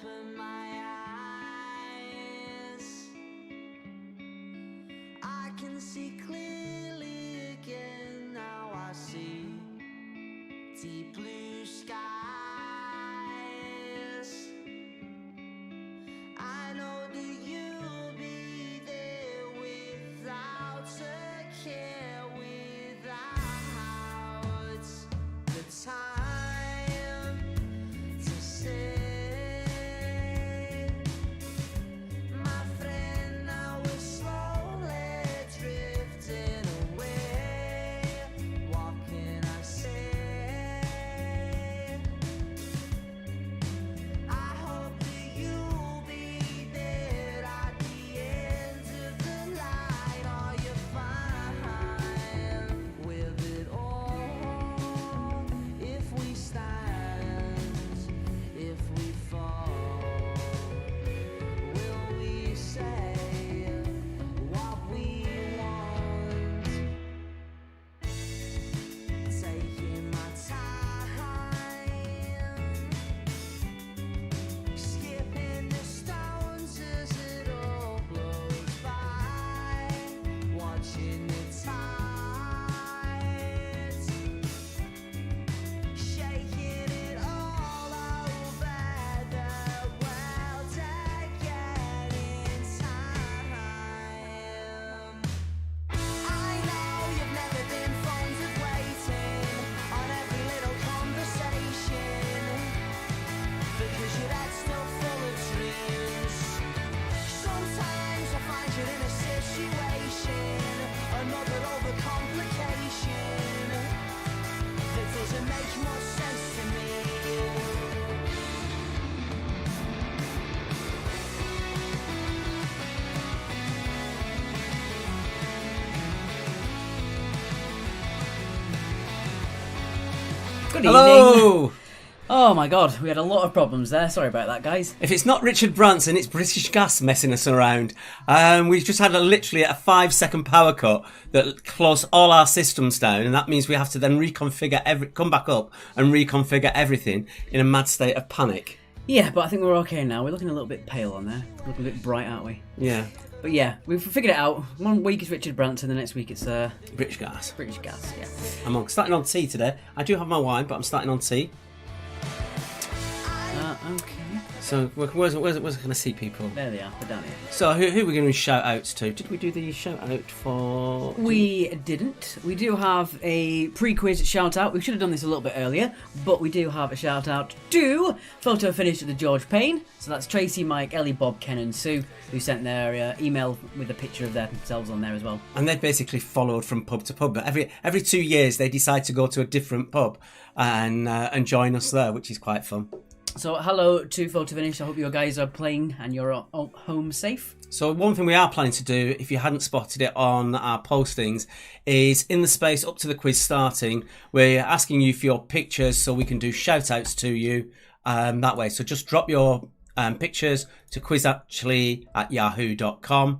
open my eyes, I can see clearly again. Now I see deep blue skies. I know that you'll be there without a care, without the time to say, my friend, now we're slowly drifting away. What can I say? I hope that you'll be there at the end of the line. Are you fine with it all? If we stand, if we fall, will we say what we want? Taking my time, skipping the stones as it all blows by, watching the tides, shaking it all over the world again in time. I know you've never been fond of waiting on every little conversation, because your head's still full of dreams. Sometimes I find you in a situation, another overcomplication that doesn't make much sense to me. Good evening. Hello! Oh my god, we had a lot of problems there. Sorry about that, guys. If it's not Richard Branson, it's British Gas messing us around. We've just had literally a 5-second power cut that closed all our systems down, and that means we have to then come back up and reconfigure everything in a mad state of panic. Yeah, but I think we're okay now. We're looking a little bit pale on there. Looking a bit bright, aren't we? Yeah, But yeah, we've figured it out. One week is Richard Branson, the next week it's British Gas. British Gas, yeah. I'm starting on tea today. I do have my wine, but I'm starting on tea. Okay. So where's going to see people? There they are, they're down here. So who are we going to shout outs to? Did we do the shout out for? We didn't. We do have a pre-quiz shout out. We should have done this a little bit earlier, but we do have a shout out to Photo Finish at the George Payne. So that's Tracy, Mike, Ellie, Bob, Ken and Sue, who sent their email with a picture of themselves on there as well. And they basically followed from pub to pub. But every 2 years they decide to go to a different pub and join us there, which is quite fun. So hello to Photo Finish. I hope you guys are playing and you're home safe. So one thing we are planning to do, if you hadn't spotted it on our postings, is in the space up to the quiz starting, we're asking you for your pictures so we can do shout outs to you that way. So just drop your pictures to quizactually@yahoo.com,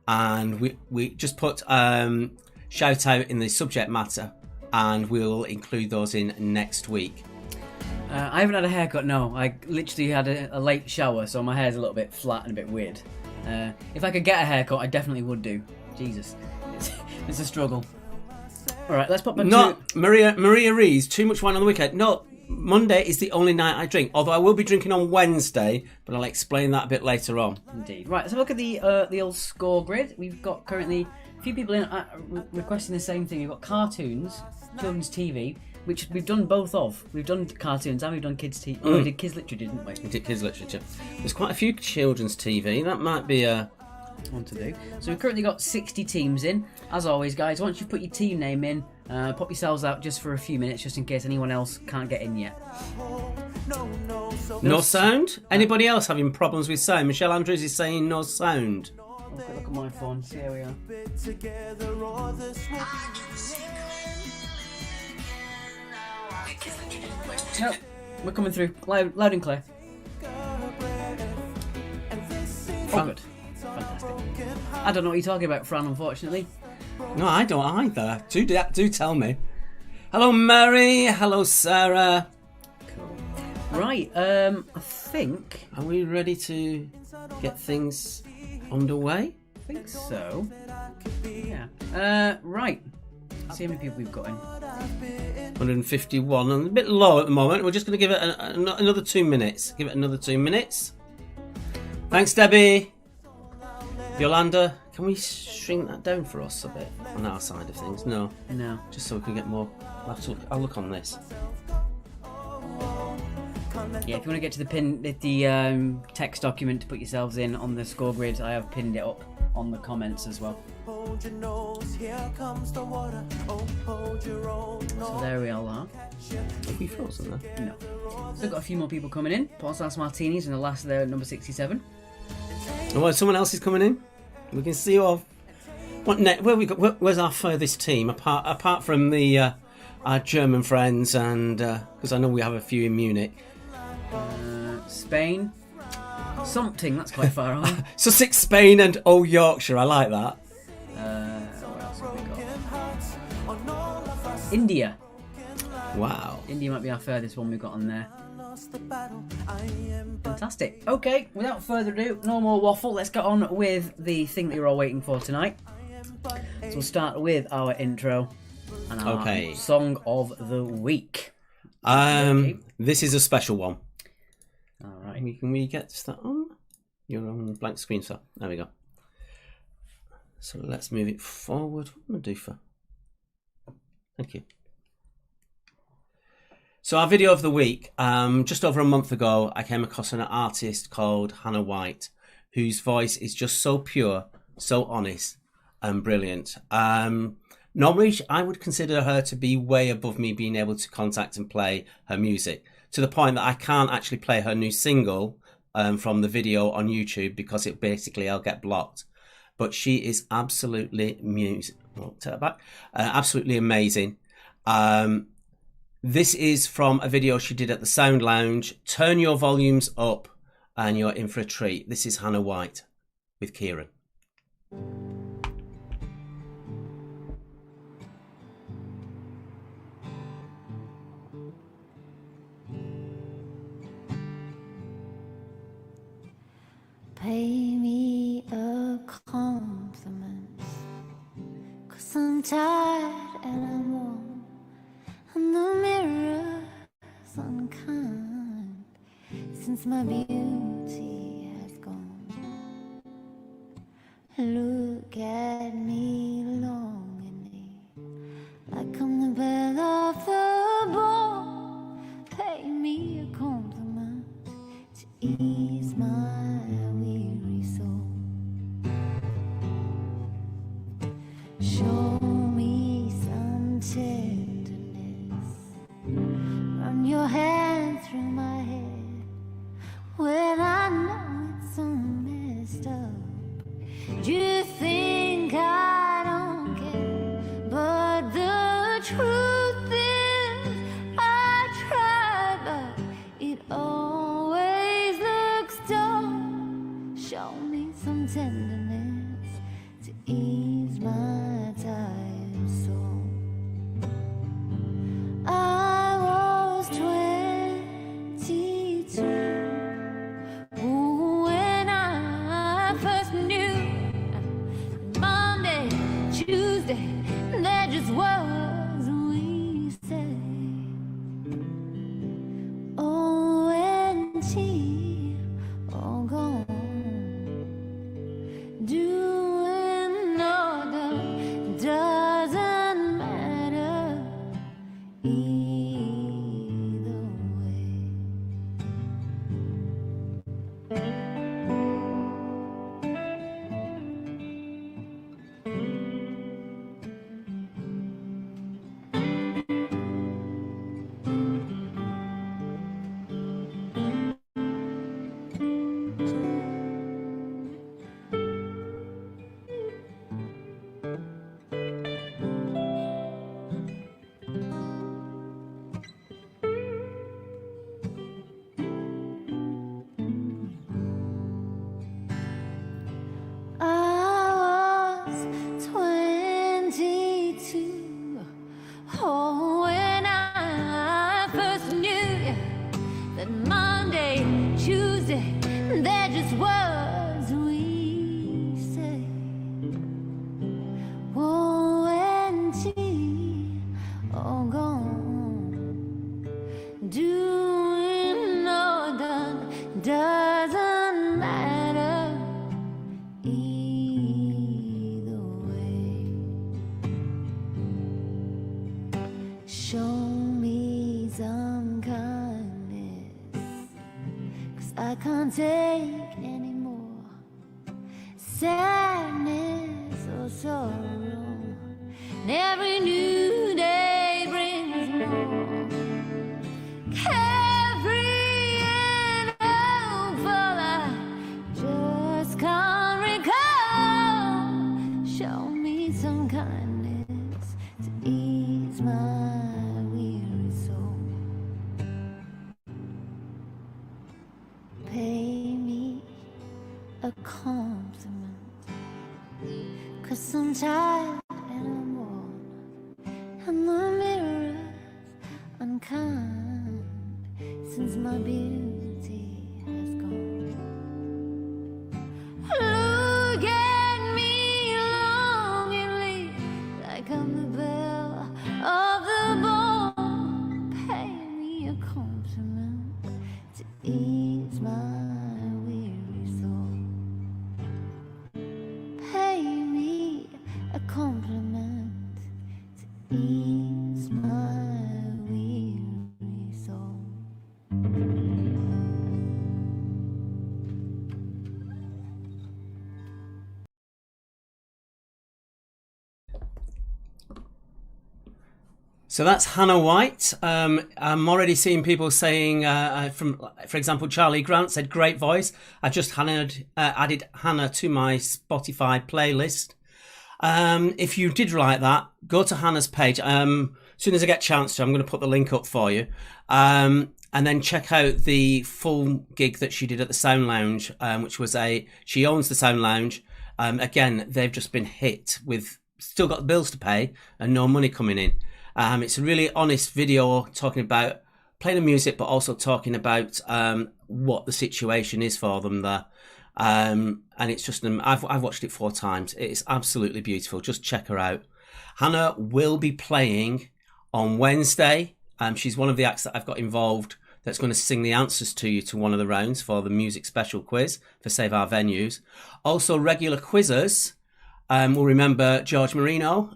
and we just put shout out in the subject matter, and we'll include those in next week. I haven't had a haircut, no. I literally had a late shower, so my hair's a little bit flat and a bit weird. If I could get a haircut, I definitely would do. Jesus. It's a struggle. Alright, let's pop back to... Maria Rees, too much wine on the weekend. No, Monday is the only night I drink, although I will be drinking on Wednesday, but I'll explain that a bit later on. Indeed. Right, let's have a look at the old score grid. We've got currently a few people in requesting the same thing. We've got cartoons, children's TV, which we've done both of. We've done cartoons and we've done kids' TV. Oh, we did kids' literature, didn't we? We did kids' literature. There's quite a few children's TV. That might be a... One to do. So we've currently got 60 teams in. As always, guys, once you've put your team name in, pop yourselves out just for a few minutes, just in case anyone else can't get in yet. No sound? Anybody else having problems with sound? Michelle Andrews is saying no sound. I'll quick look at my phone, see how we are. Nope, we're coming through. Loud and clear. Oh, good. Fantastic. I don't know what you're talking about, Fran, unfortunately. No, I don't either. Do tell me. Hello, Mary. Hello, Sarah. Cool. Right, I think Are we ready to get things underway? so. Yeah. Right. Let's see how many people we've got in. 151, and a bit low at the moment. We're just going to give it another 2 minutes. Give it another 2 minutes. Thanks, Debbie. Yolanda, can we shrink that down for us a bit on our side of things? No, No. just so we can get more. I'll look on this. Yeah, if you want to get to the text document to put yourselves in on the score grid, I have pinned it up on the comments as well. Hold your nose, here comes the water. Oh, hold your own. So there we all are. Have we frozen there? No. Still got a few more people coming in. Portsmouth Martinis in the last there at number 67. Oh, well, someone else is coming in. We can see off. What next? Where's our furthest team apart from the our German friends, and because I know we have a few in Munich. Spain. Something, that's quite far away. Sussex, Spain, and Old Yorkshire. I like that. What else have we got? India. Wow. India might be our furthest one we've got on there. Fantastic. Okay, without further ado, no more waffle. Let's get on with the thing that you're all waiting for tonight. So we'll start with our intro and our song of the week. This is a special one. All right. Can we get that on? You're on blank screen, sir. There we go. So let's move it forward. What am I going to do for? Thank you. So our video of the week, just over a month ago, I came across an artist called Hannah White, whose voice is just so pure, so honest, and brilliant. Normally, I would consider her to be way above me being able to contact and play her music, to the point that I can't actually play her new single from the video on YouTube because I'll get blocked. But she is absolutely absolutely amazing. This is from a video she did at the Sound Lounge. Turn your volumes up and you're in for a treat. This is Hannah White with Kieran. Pay me a compliment, 'cause I'm tired and I'm warm, and the mirror's unkind since my beauty has gone. Look at me longingly, like I'm the belle of the ball. Pay me a compliment to ease my weary soul. Show me some tenderness. Run your hand through my hair when I know it's so messed up. Do you think I don't care? But the truth is I try, but it always looks dull. Show me some tenderness to ease my tired soul. I was 22 when I first knew. Monday, Tuesday, that just was we say. O-N-T, all gone. Doing order doesn't matter either way. Show me some kindness, 'cause I can't take any more sadness or sorrow. And every new day brings more carrying hopeful. I just can't recall. Show me some kindness to ease my weary soul. Pay me a compliment, 'cause I'm tired and I'm worn, and the mirror's unkind since my beauty has gone. Look at me longingly, like I'm the belle of the ball. Pay me a compliment to ease my weary soul. Pay me a compliment to ease my weary soul. So that's Hannah White. I'm already seeing people saying, for example, Charlie Grant said, great voice. I just added Hannah to my Spotify playlist. If you did like that, go to Hannah's page. As soon as I get a chance to, I'm going to put the link up for you. And then check out the full gig that she did at the Sound Lounge, which was she owns the Sound Lounge. Again, they've just been hit with, still got the bills to pay and no money coming in. It's a really honest video talking about playing the music, but also talking about what the situation is for them there. And it's just, I've watched it 4 times. It's absolutely beautiful. Just check her out. Hannah will be playing on Wednesday. She's one of the acts that I've got involved that's going to sing the answers to you to one of the rounds for the music special quiz for Save Our Venues. Also, regular quizzers will remember George Marino,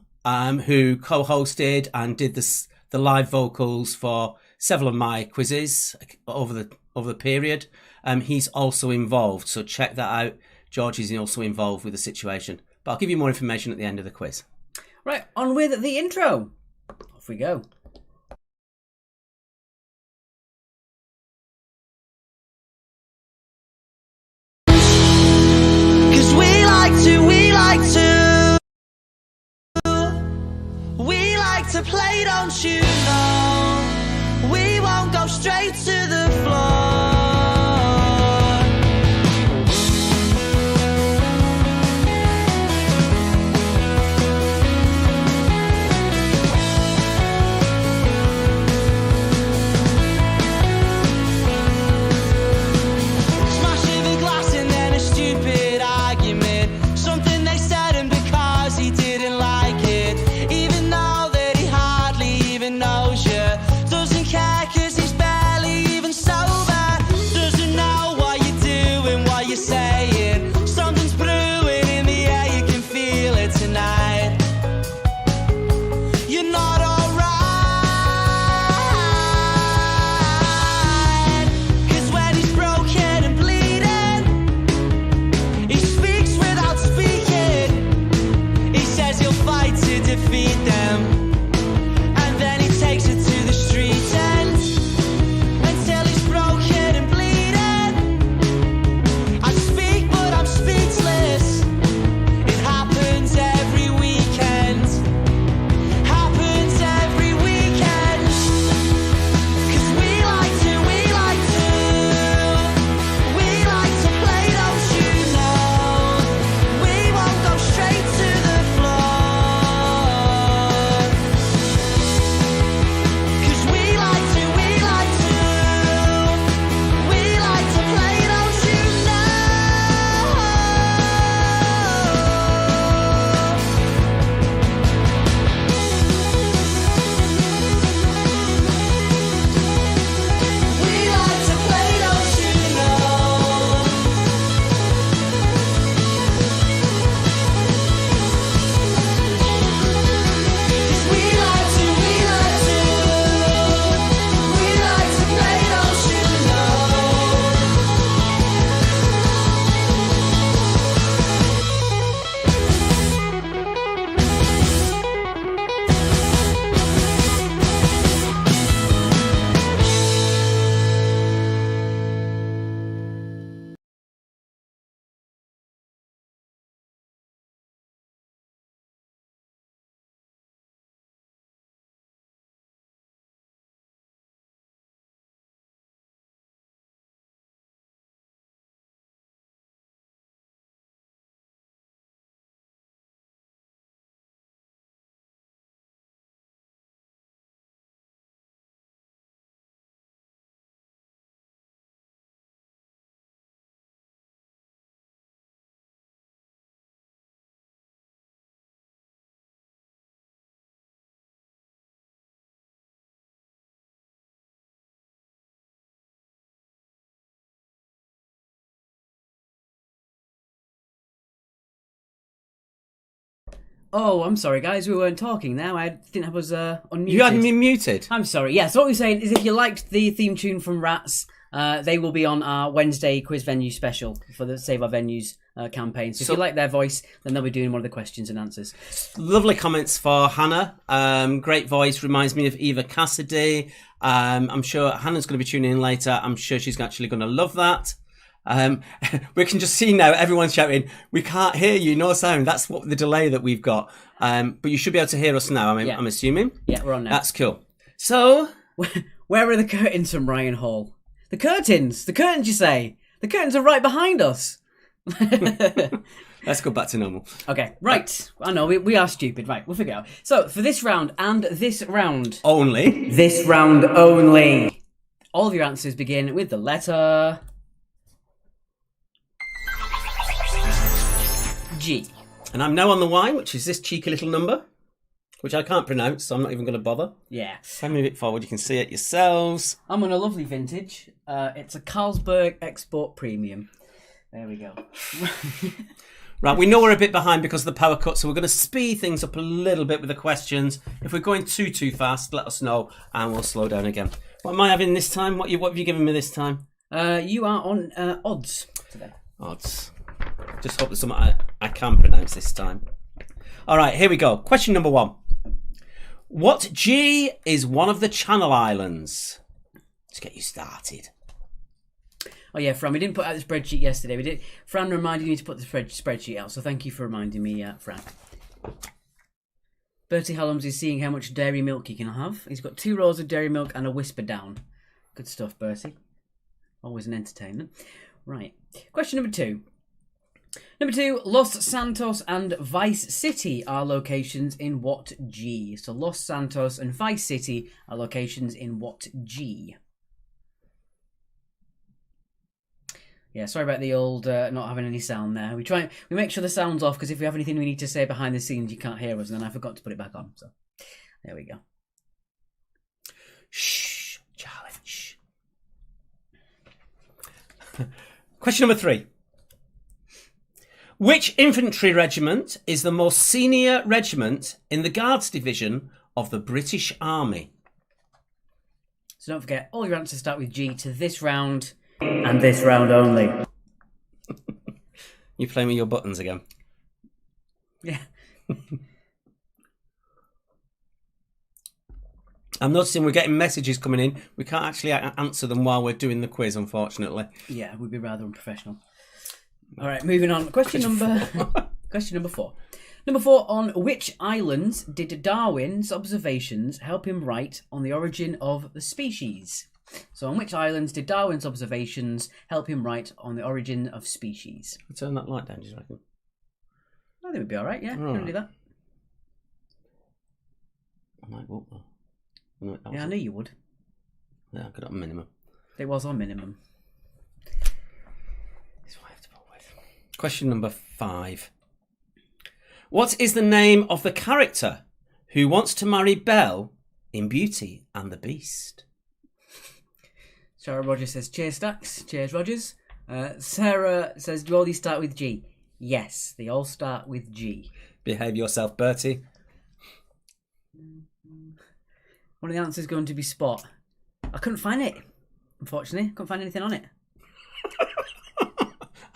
who co-hosted and did the live vocals for several of my quizzes over the period. He's also involved, so check that out. George is also involved with the situation. But I'll give you more information at the end of the quiz. Right, on with the intro. Off we go. 'Cause we like to play, don't you know? We won't go straight to the floor. Smashing the glass and then a stupid argument. Something they said and because he didn't like it. Even though that he hardly even knows you. Doesn't care 'cause he's barely even sober. Oh, I'm sorry, guys. We weren't talking now. I didn't have us unmuted. You had me muted. I'm sorry. Yeah, so what we're saying is if you liked the theme tune from Rats, they will be on our Wednesday quiz venue special for the Save Our Venues campaign. So if you like their voice, then they'll be doing one of the questions and answers. Lovely comments for Hannah. Great voice, reminds me of Eva Cassidy. I'm sure Hannah's going to be tuning in later. I'm sure she's actually going to love that. We can just see now everyone's shouting, we can't hear you, no sound. That's what the delay that we've got. But you should be able to hear us now, I'm assuming. Yeah, we're on now. That's cool. So, Where are the curtains from Ryan Hall? The curtains, you say? The curtains are right behind us. let's go back to normal. Okay, right. I know, we are stupid. Right, we'll figure it out. So, for this round and this round... Only. This round only. All of your answers begin with the letter... G. And I'm now on the Y, which is this cheeky little number, which I can't pronounce, so I'm not even going to bother. Yeah. If I move it forward, you can see it yourselves. I'm on a lovely vintage. It's a Carlsberg Export Premium. There we go. Right, we know we're a bit behind because of the power cut, so we're going to speed things up a little bit with the questions. If we're going too fast, let us know, and we'll slow down again. What am I having this time? What have you given me this time? You are on odds today. Odds. Just hope there's something I can pronounce this time. All right, here we go. Question number 1. What G is one of the Channel Islands? Let's get you started. Oh yeah, Fran, we didn't put out the spreadsheet yesterday. Fran reminded me to put the spreadsheet out, so thank you for reminding me, Fran. Bertie Hallums is seeing how much dairy milk he can have. He's got 2 rows of dairy milk and a whisper down. Good stuff, Bertie. Always an entertainment. Right. Question number 2. Number 2, Los Santos and Vice City are locations in what G? So Los Santos and Vice City are locations in what G? Yeah, sorry about the old not having any sound there. We make sure the sound's off because if we have anything we need to say behind the scenes, you can't hear us, and then I forgot to put it back on. So there we go. Shh, challenge. Question number 3. Which infantry regiment is the most senior regiment in the Guards Division of the British Army? So don't forget, all your answers start with G to this round and this round only. You playing with your buttons again? Yeah. I'm noticing we're getting messages coming in. We can't actually answer them while we're doing the quiz, unfortunately. Yeah, it would be rather unprofessional. All right, moving on. Question number 4. Number 4, on which islands did Darwin's observations help him write on the origin of the species? So on which islands did Darwin's observations help him write on the origin of species? I'll turn that light down, do you reckon? I think we'd be all right, yeah. Can do that. I might walk though. No, Yeah, I knew you would. Yeah, I got it on minimum. It was on minimum. That's what I have to put with. Question number 5. What is the name of the character who wants to marry Belle in Beauty and the Beast? Sarah Rogers says, cheers, Stacks. Cheers, Rogers. Sarah says, do all these start with G? Yes, they all start with G. Behave yourself, Bertie. One of the answers is going to be Spot. I couldn't find it, unfortunately. Couldn't find anything on it.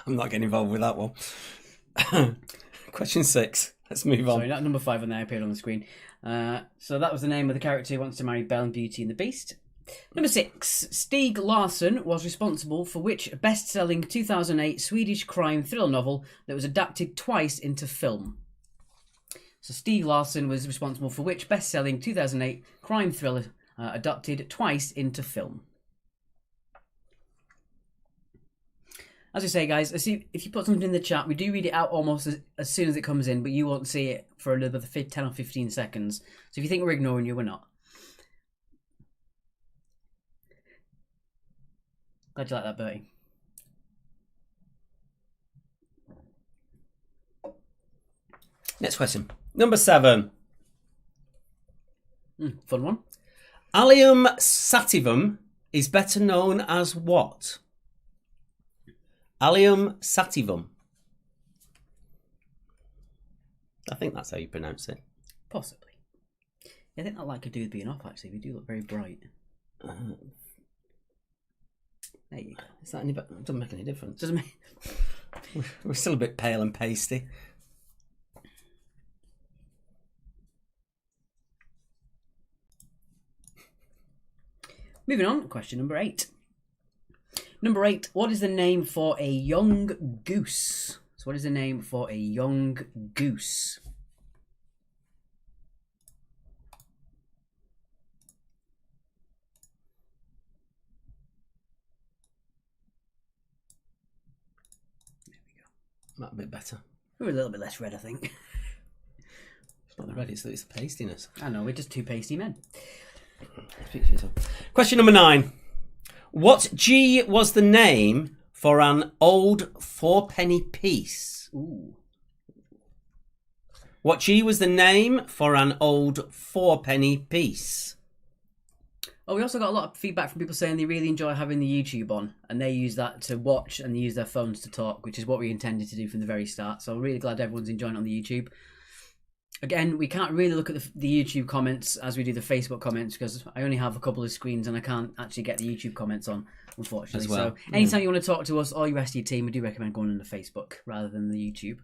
I'm not getting involved with that one. Question 6. Let's move on. Sorry, that number 5 on there appeared on the screen. So that was the name of the character who wants to marry Belle in Beauty and the Beast. Number 6. Stieg Larsson was responsible for which best-selling 2008 Swedish crime thriller novel that was adapted twice into film? So Stieg Larsson was responsible for which best-selling 2008 crime thriller adapted twice into film? As I say, guys, if you put something in the chat, we do read it out almost as soon as it comes in, but you won't see it for another 10 or 15 seconds. So if you think we're ignoring you, we're not. Glad you like that, Bertie. Next question. Number 7. Fun one. Allium sativum is better known as what? Allium sativum. I think that's how you pronounce it. Possibly. Yeah, I think that light could do with being off, actually. We do look very bright. There you go. Is that any better? It doesn't make any difference. Doesn't make... We're still a bit pale and pasty. Moving on, question number 8. Number 8, what is the name for a young goose? So what is the name for a young goose? That a bit better. We're a little bit less red, I think. It's not the red, it's the pastiness. I know, we're just two pasty men. Speak for yourself. Question number 9. What G was the name for an old 4-penny piece? Ooh. What G was the name for an old 4-penny piece? Oh, we also got a lot of feedback from people saying they really enjoy having the YouTube on, and they use that to watch and they use their phones to talk, which is what we intended to do from the very start. So I'm really glad everyone's enjoying it on the YouTube. Again, we can't really look at the YouTube comments as we do the Facebook comments because I only have a couple of screens and I can't actually get the YouTube comments on, unfortunately. As well. So anytime you want to talk to us or the rest of your team, we do recommend going on the Facebook rather than the YouTube.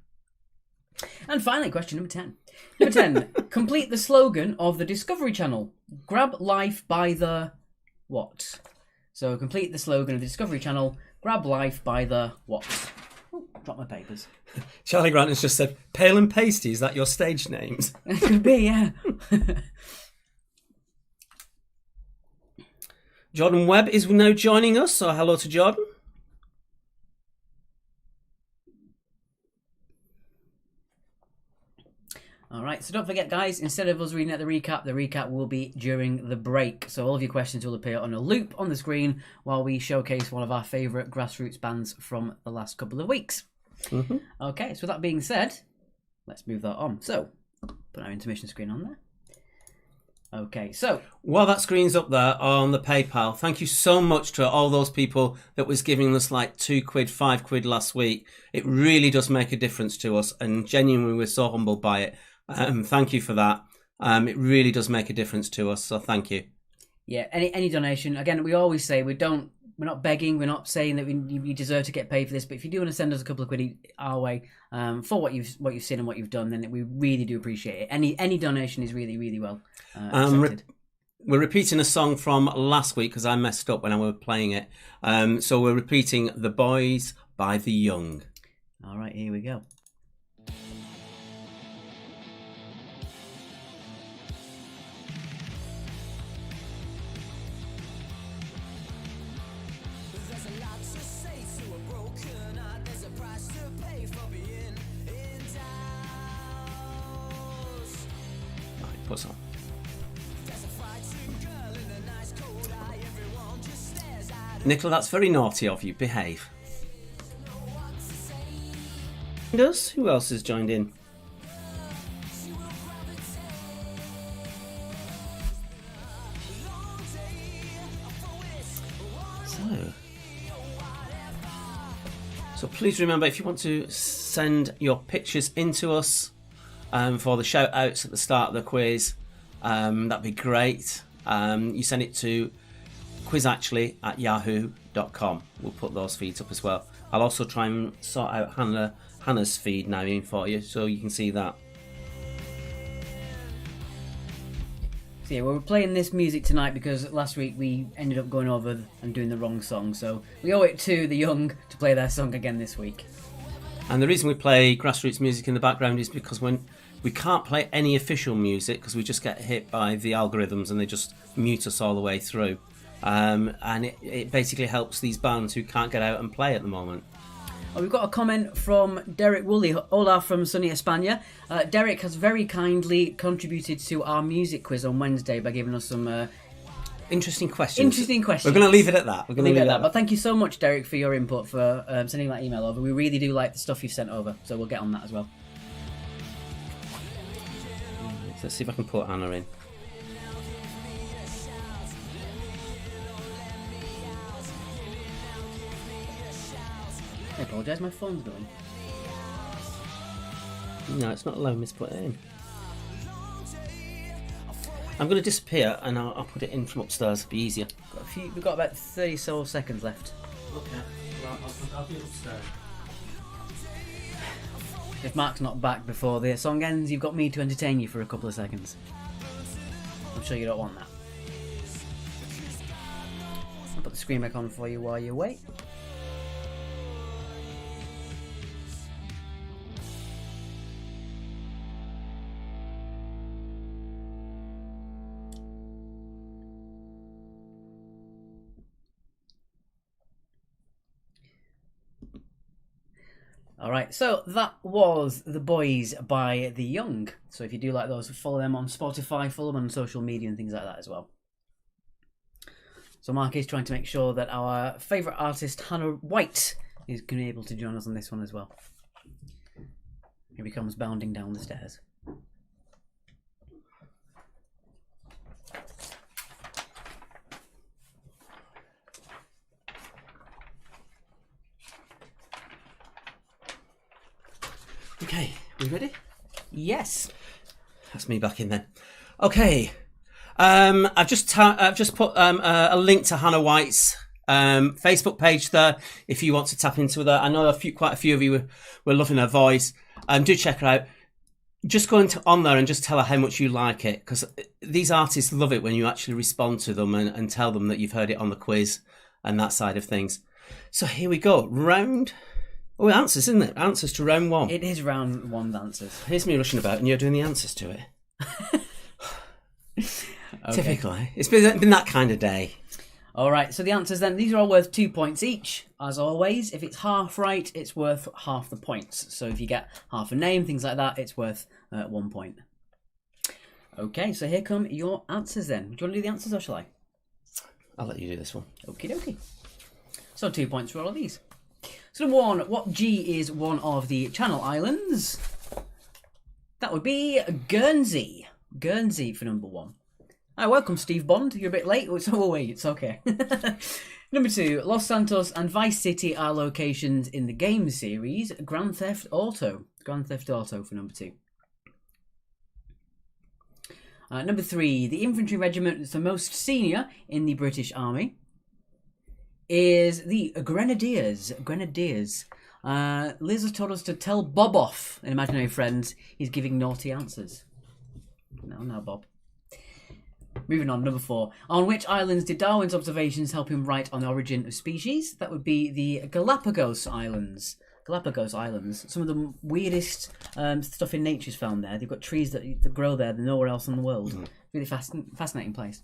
And finally, question number 10. Number 10, complete the slogan of the Discovery Channel. Grab life by the what? So complete the slogan of the Discovery Channel. Grab life by the what? Oh, drop my papers. Charlie Grant has just said, pale and pasty, is that your stage names? It could be, yeah. Jordan Webb is now joining us, so hello to Jordan. All right, so don't forget, guys, instead of us reading out the recap will be during the break. So all of your questions will appear on a loop on the screen while we showcase one of our favourite grassroots bands from the last couple of weeks. Mm-hmm. Okay, so with that being said, let's move that on. So, put our intermission screen on there. Okay, so... While that screen's up there on the PayPal, thank you so much to all those people that was giving us like £2, £5 last week. It really does make a difference to us, and genuinely we're so humbled by it. Thank you for that. It really does make a difference to us, so thank you. Yeah, any donation. Again, we always say we're not begging, we're not saying that you deserve to get paid for this, but if you do want to send us a couple of quid our way for what you've seen and what you've done, then we really do appreciate it. Any donation is really, really well accepted. We're repeating a song from last week because I messed up when I was playing it. So we're repeating The Boys by The Young. All right, here we go. There's a lot to say to a broken heart. There's a price to pay for being in doubt. Right, put on. There's a fighting girl in a nice cold eye. Everyone just stares at Nicola, that's very naughty of you. Behave. Who else has joined in? So please remember, if you want to send your pictures into us for the shout outs at the start of the quiz, that'd be great. You send it to quizactually@yahoo.com. We'll put those feeds up as well. I'll also try and sort out Hannah's feed now in for you, so you can see that. So yeah, we're playing this music tonight because last week we ended up going over and doing the wrong song, so we owe it to the young to play their song again this week. And the reason we play grassroots music in the background is because when we can't play any official music because we just get hit by the algorithms and they just mute us all the way through. And it basically helps these bands who can't get out and play at the moment. Oh, we've got a comment from Derek Woolley. Hola from sunny España. Derek has very kindly contributed to our music quiz on Wednesday by giving us some interesting questions. Interesting questions. We're going to leave it at that. We're going to leave it at that. But thank you so much, Derek, for your input, for sending that email over. We really do like the stuff you've sent over, so we'll get on that as well. Let's see if I can put Hannah in. I apologise, my phone's going. No, it's not allowing me to put it in. I'm going to disappear and I'll put it in from upstairs. It'll be easier. We've got about 30 so seconds left. Okay. Well, I'll do it upstairs. If Mark's not back before the song ends, you've got me to entertain you for a couple of seconds. I'm sure you don't want that. I'll put the screen back on for you while you wait. Alright, so that was The Boys by The Young. So if you do like those, follow them on Spotify, follow them on social media and things like that as well. So Mark is trying to make sure that our favourite artist, Hannah White, is going to be able to join us on this one as well. Here he comes bounding down the stairs. Okay, we ready? Yes. That's me back in then. Okay. I've just put a link to Hannah White's Facebook page there. If you want to tap into that, I know quite a few of you were loving her voice. Do check her out. Just go on there and just tell her how much you like it, because these artists love it when you actually respond to them and tell them that you've heard it on the quiz and that side of things. So here we go. Answers, isn't it? Answers to round one. It is round one answers. Here's me rushing about and you're doing the answers to it. Okay. Typically. It's been that kind of day. Alright, so the answers then, these are all worth 2 points each, as always. If it's half right, it's worth half the points. So if you get half a name, things like that, it's worth 1 point. Okay, so here come your answers then. Do you want to do the answers or shall I? I'll let you do this one. Okie dokie. So 2 points for all of these. So number one, what G is one of the Channel Islands? That would be Guernsey. Guernsey for number one. Hi, welcome Steve Bond. You're a bit late. Oh wait, it's okay. Number two, Los Santos and Vice City are locations in the game series Grand Theft Auto. Grand Theft Auto for number two. Number three, the infantry regiment that's the most senior in the British Army is the Grenadiers. Grenadiers. Liz has told us to tell Bob off in Imaginary Friends. He's giving naughty answers. No, Bob. Moving on, number four. On which islands did Darwin's observations help him write on the origin of species? That would be the Galapagos Islands. Galapagos Islands. Some of the weirdest stuff in nature's found there. They've got trees that grow there. They're nowhere else in the world. Really fascinating place.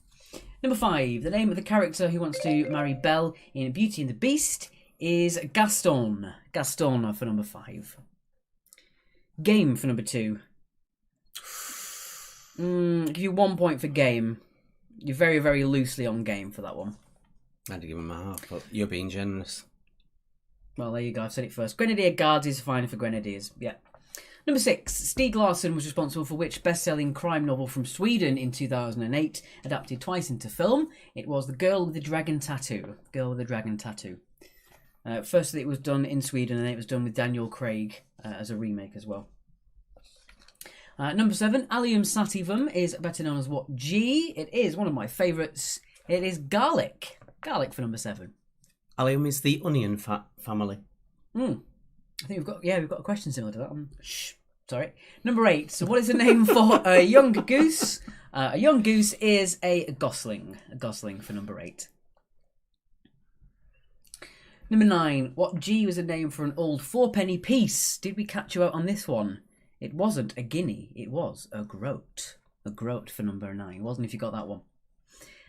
Number five. The name of the character who wants to marry Belle in Beauty and the Beast is Gaston. Gaston for number five. Game for number two. Give you 1 point for game. You're very, very loosely on game for that one. I had to give him a half, but you're being generous. Well, there you go. I've said it first. Grenadier Guards is fine for Grenadiers. Yeah. Number six. Stieg Larsson was responsible for which best-selling crime novel from Sweden in 2008, adapted twice into film? It was The Girl with the Dragon Tattoo. Girl with the Dragon Tattoo. Firstly, it was done in Sweden, and then it was done with Daniel Craig as a remake as well. Number seven, Allium sativum is better known as what G? It is one of my favourites. It is garlic. Garlic for number seven. Allium is the onion family. I think we've got a question similar to that. Shh, sorry. Number eight. So what is the name for a young goose? A young goose is a gosling. A gosling for number eight. Number nine. What G was a name for an old fourpenny piece? Did we catch you out on this one? It wasn't a guinea, it was a groat. A groat for number 9. Wasn't if you got that one.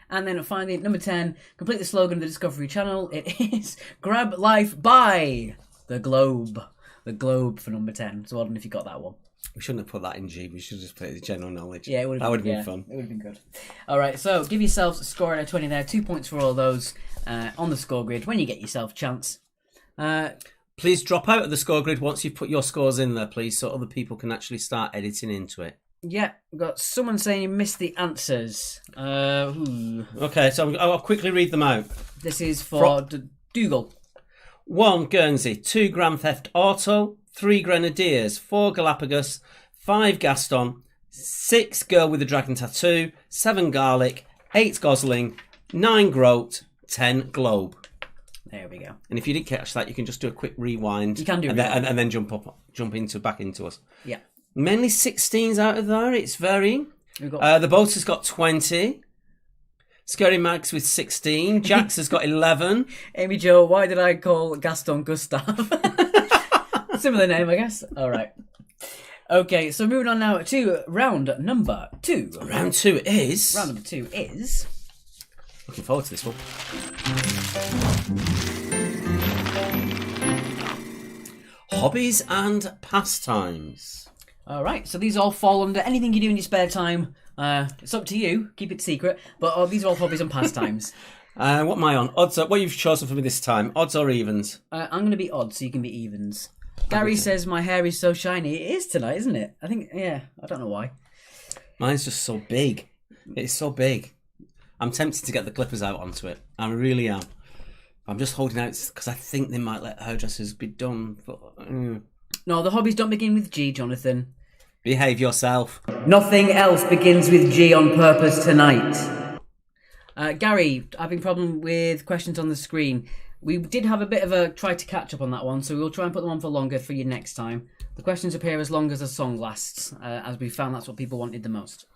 And then finally, number 10, complete the slogan of the Discovery Channel. It is Grab Life by the Globe. The Globe for number 10. So wasn't if you got that one. We shouldn't have put that in G. We should just put it as general knowledge. Yeah, it would have that would have been fun. It would have been good. All right, so give yourselves a score out of 20 there. 2 points for all those on the score grid when you get yourself a chance. Please drop out of the score grid once you've put your scores in there, please, so other people can actually start editing into it. Yeah, we've got someone saying you missed the answers. Okay, so I'll quickly read them out. This is for Dougal. 1, Guernsey. 2, Grand Theft Auto. 3 Grenadiers, 4 Galapagos, 5 Gaston, 6 Girl with the Dragon Tattoo, 7 Garlic, 8 Gosling, 9 Groat, 10 Globe. There we go. And if you didn't catch that, you can just do a quick rewind. You can do and rewind. then, and then back into us. Yeah. Mainly 16s out of there. It's varying. We've got The Boat has got 20. Scary Mags with 16. Jax has got 11. Amy Jo, why did I call Gaston Gustav? Similar name, I guess. All right. Okay, so moving on now to round number 2. Round 2 is... Round number 2 is... Looking forward to this one. Hobbies and pastimes. All right, so these all fall under anything you do in your spare time. It's up to you. Keep it secret. But these are all hobbies and pastimes. What am I on? Odds. What you've chosen for me this time? Odds or evens? I'm going to be odd, so you can be evens. Gary says my hair is so shiny. It is tonight, isn't it? I think, yeah, I don't know why. Mine's just so big. It's so big. I'm tempted to get the clippers out onto it. I really am. I'm just holding out because I think they might let hairdressers be done. But, No, the hobbies don't begin with G, Jonathan. Behave yourself. Nothing else begins with G on purpose tonight. Gary, having problem with questions on the screen. We did have a bit of a try to catch up on that one, so we'll try and put them on for longer for you next time. The questions appear as long as the song lasts, as we found that's what people wanted the most.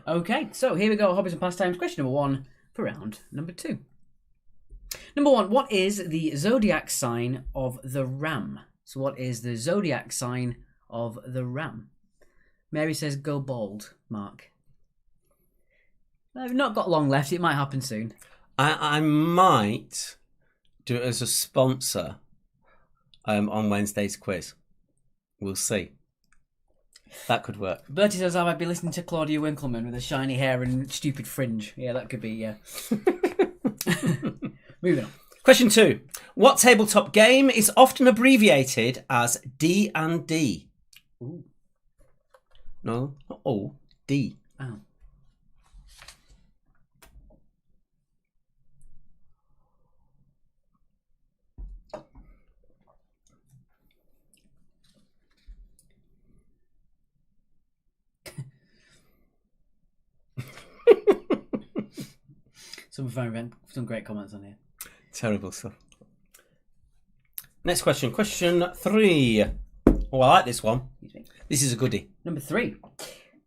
Okay, so here we go, hobbies and pastimes. Question number 1 for round number 2. Number 1, what is the zodiac sign of the ram? So what is the zodiac sign of the ram? Mary says go bald, Mark. I've not got long left, it might happen soon. I might do it as a sponsor on Wednesday's quiz. We'll see. That could work. Bertie says I might be listening to Claudia Winkleman with a shiny hair and stupid fringe. Yeah, that could be, yeah. Moving on. Question 2. What tabletop game is often abbreviated as D&D? Ooh. No, not O, D. Oh. Some great comments on here. Terrible stuff. Next question. Question 3. Oh, I like this one. Excuse me. This is a goodie. Number 3.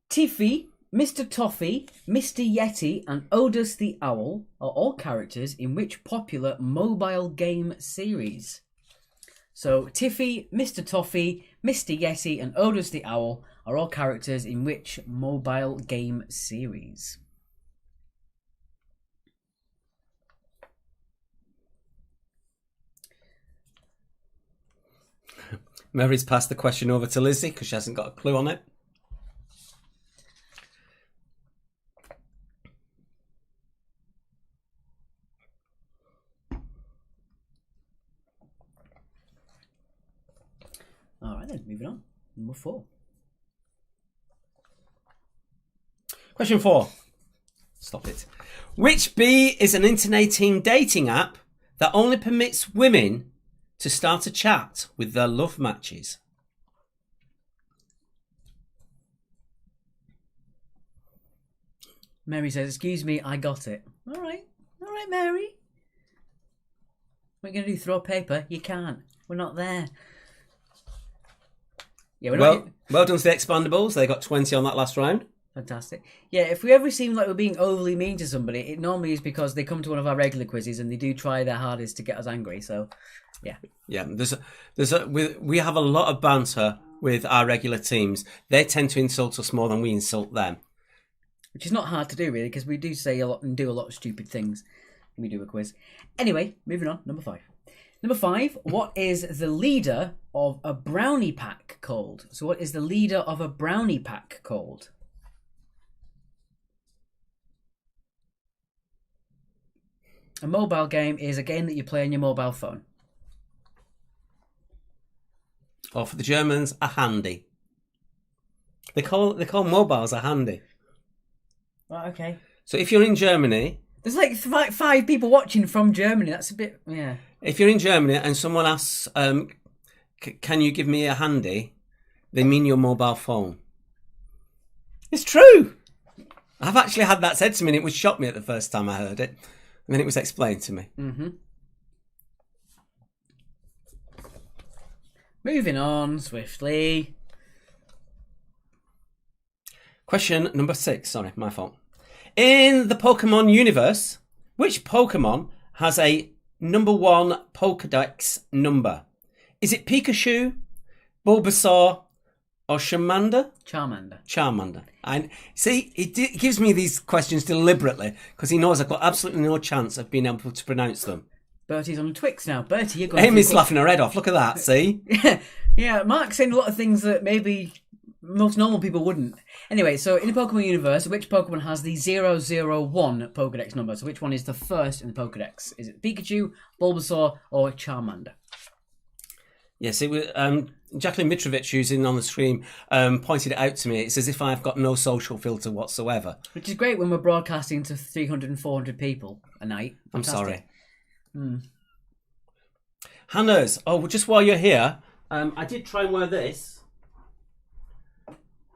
Tiffy, Mr. Toffee, Mr. Yeti, and Odus the Owl are all characters in which popular mobile game series? So, Tiffy, Mr. Toffee, Mr. Yeti, and Odus the Owl are all characters in which mobile game series? Mary's passed the question over to Lizzie because she hasn't got a clue on it. Alright then, moving on. Number 4. Question 4. Stop it. Which bee is an interneting dating app that only permits women to start a chat with their love matches? Mary says, excuse me, I got it. Alright, Mary. What are you going to do, throw paper? You can't. We're not there. Yeah, we're not... Well done to the Expandables. They got 20 on that last round. Fantastic. Yeah, if we ever seem like we're being overly mean to somebody, it normally is because they come to one of our regular quizzes and they do try their hardest to get us angry. So, yeah. Yeah, we have a lot of banter with our regular teams. They tend to insult us more than we insult them. Which is not hard to do, really, because we do say a lot and do a lot of stupid things when we do a quiz. Anyway, moving on. Number 5. Number 5, what is the leader of a brownie pack called? So what is the leader of a brownie pack called? A mobile game is a game that you play on your mobile phone. Or for the Germans, a handy. They call mobiles a handy. Right, okay. So if you're in Germany... There's like 5 people watching from Germany. That's a bit, yeah. If you're in Germany and someone asks, can you give me a handy? They mean your mobile phone. It's true. I've actually had that said to me, and it would shock me at the first time I heard it. And then it was explained to me. Mm-hmm. Moving on swiftly. Question number 6. Sorry, my fault. In the Pokemon universe, which Pokemon has a number 1 Pokedex number? Is it Pikachu, Bulbasaur, or Charmander? Charmander. And see, he gives me these questions deliberately because he knows I've got absolutely no chance of being able to pronounce them. Bertie's on Twix now. Bertie, you're going Amy's laughing her head off. Look at that, see? Yeah, Mark's saying a lot of things that maybe most normal people wouldn't. Anyway, so in the Pokemon universe, which Pokemon has the 001 Pokedex number? So which one is the first in the Pokedex? Is it Pikachu, Bulbasaur, or Charmander? Yes, it was Jacqueline Mitrovic, who's in on the stream, pointed it out to me. It's as if I've got no social filter whatsoever. Which is great when we're broadcasting to 300 and 400 people a night. I'm Fantastic. sorry. Hannah's. Oh, just while you're here, I did try and wear this.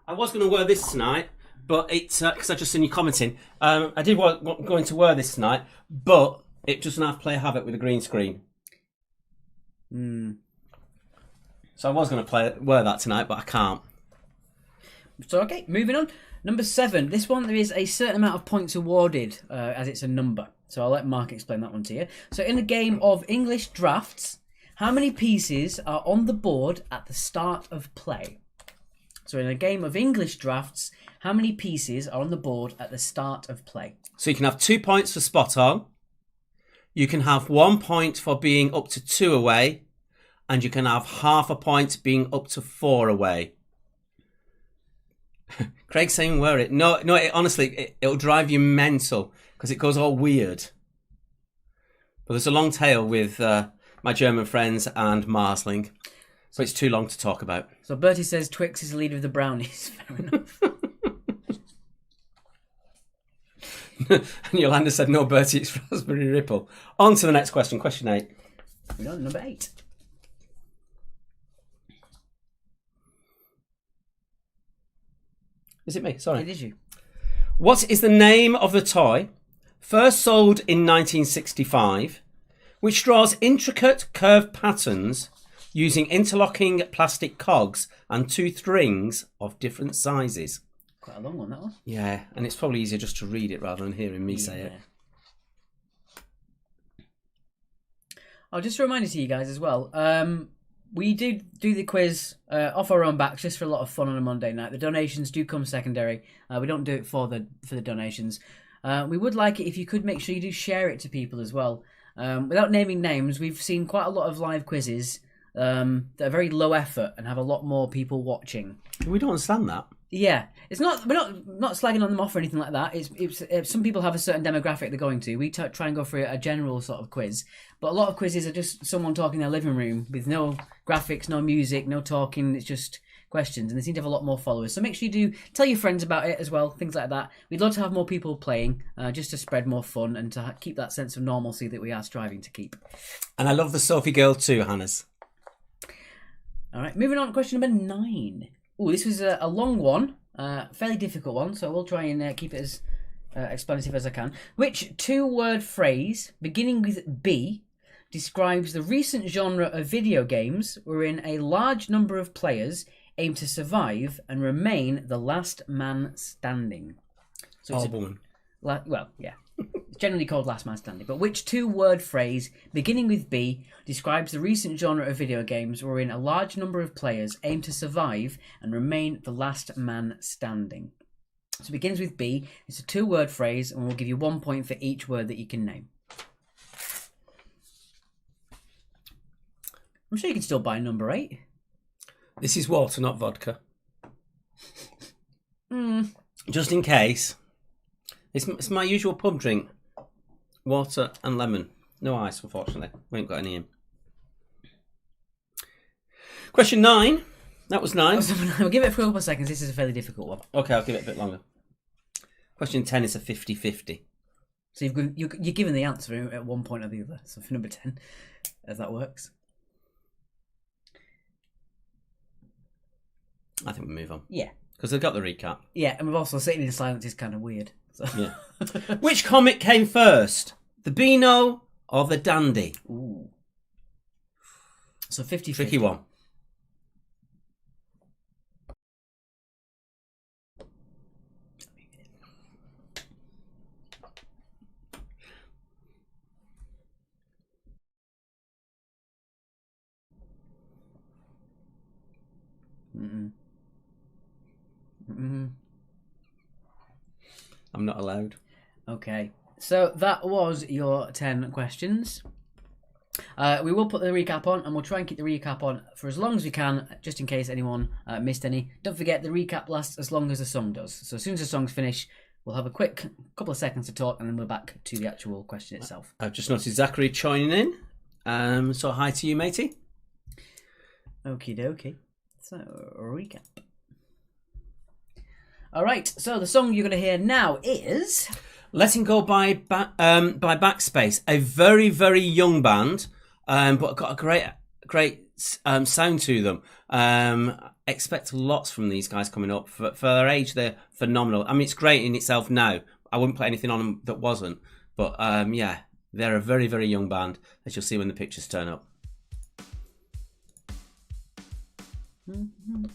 I was going to wear this tonight, but it's because I just seen you commenting. I did going to wear this tonight, but it doesn't have to play havoc with a green screen. So I was going to wear that tonight, but I can't. So, okay, moving on. Number 7. This one, there is a certain amount of points awarded as it's a number. So I'll let Mark explain that one to you. So in a game of English drafts, how many pieces are on the board at the start of play? So in a game of English drafts, how many pieces are on the board at the start of play? So you can have 2 points for spot on. You can have 1 point for being up to 2 away. And you can have half a point being up to 4 away. Craig's saying wear it. No, honestly, it'll drive you mental because it goes all weird. But there's a long tail with my German friends and Marsling. So it's too long to talk about. So Bertie says Twix is the leader of the brownies. Fair enough. And Yolanda said, no, Bertie, it's Raspberry Ripple. On to the next question. Question 8. We're on number 8. Is it me? Sorry. It is you. What is the name of the toy first sold in 1965, which draws intricate curved patterns using interlocking plastic cogs and 2 strings of different sizes? Quite a long one, that one. Yeah, and it's probably easier just to read it rather than hearing me say it. I'll just remind to you guys as well. We did do the quiz off our own backs just for a lot of fun on a Monday night. The donations do come secondary. We don't do it for the donations. We would like it if you could make sure you do share it to people as well. Without naming names, we've seen quite a lot of live quizzes that are very low effort and have a lot more people watching. We don't understand that. Yeah, it's not. We're not slagging on them off or anything like that. It's some people have a certain demographic they're going to. We try and go for a general sort of quiz, but a lot of quizzes are just someone talking in their living room with no graphics, no music, no talking. It's just questions, and they seem to have a lot more followers. So make sure you do tell your friends about it as well, things like that. We'd love to have more people playing, just to spread more fun and to keep that sense of normalcy that we are striving to keep. And I love the Sophie girl too, Hannah's. All right, moving on to question number 9. Oh, this was a long one, fairly difficult one, so we'll try and keep it as explanative as I can. Which 2-word phrase, beginning with B, describes the recent genre of video games wherein a large number of players aim to survive and remain the last man standing? So it's Woman. well, yeah. It's generally called Last Man Standing. But which 2-word phrase, beginning with B, describes the recent genre of video games wherein a large number of players aim to survive and remain the last man standing? So it begins with B. It's a 2-word phrase, and we'll give you 1 point for each word that you can name. I'm sure you can still buy number 8. This is water, not vodka. Just in case. It's my usual pub drink. Water and lemon. No ice, unfortunately. We ain't got any in. Question 9. That was 9. I'll give it for a couple of seconds. This is a fairly difficult one. Okay, I'll give it a bit longer. Question 10 is a 50-50. So you're given the answer at one point or the other. So for number 10, as that works. I think we move on. Yeah. Because they've got the recap. Yeah, and we've also sitting in silence is kind of weird. So. Yeah. Which comic came first? The Beano or the Dandy? Ooh. So 50-50. Tricky one. I'm not allowed. Okay, so that was your 10 questions. We will put the recap on, and we'll try and keep the recap on for as long as we can, just in case anyone missed any. Don't forget, the recap lasts as long as the song does. So as soon as the song's finished, we'll have a quick couple of seconds to talk, and then we're back to the actual question itself. I've just noticed Zachary joining in. So hi to you, matey. Okie dokie. So, recap. Alright, so the song you're going to hear now is... Letting Go by Backspace. A very, very young band, but got a great sound to them. Expect lots from these guys coming up. For their age, they're phenomenal. I mean, it's great in itself now. I wouldn't put anything on them that wasn't. But yeah, they're a very, very young band, as you'll see when the pictures turn up. Mm-hmm.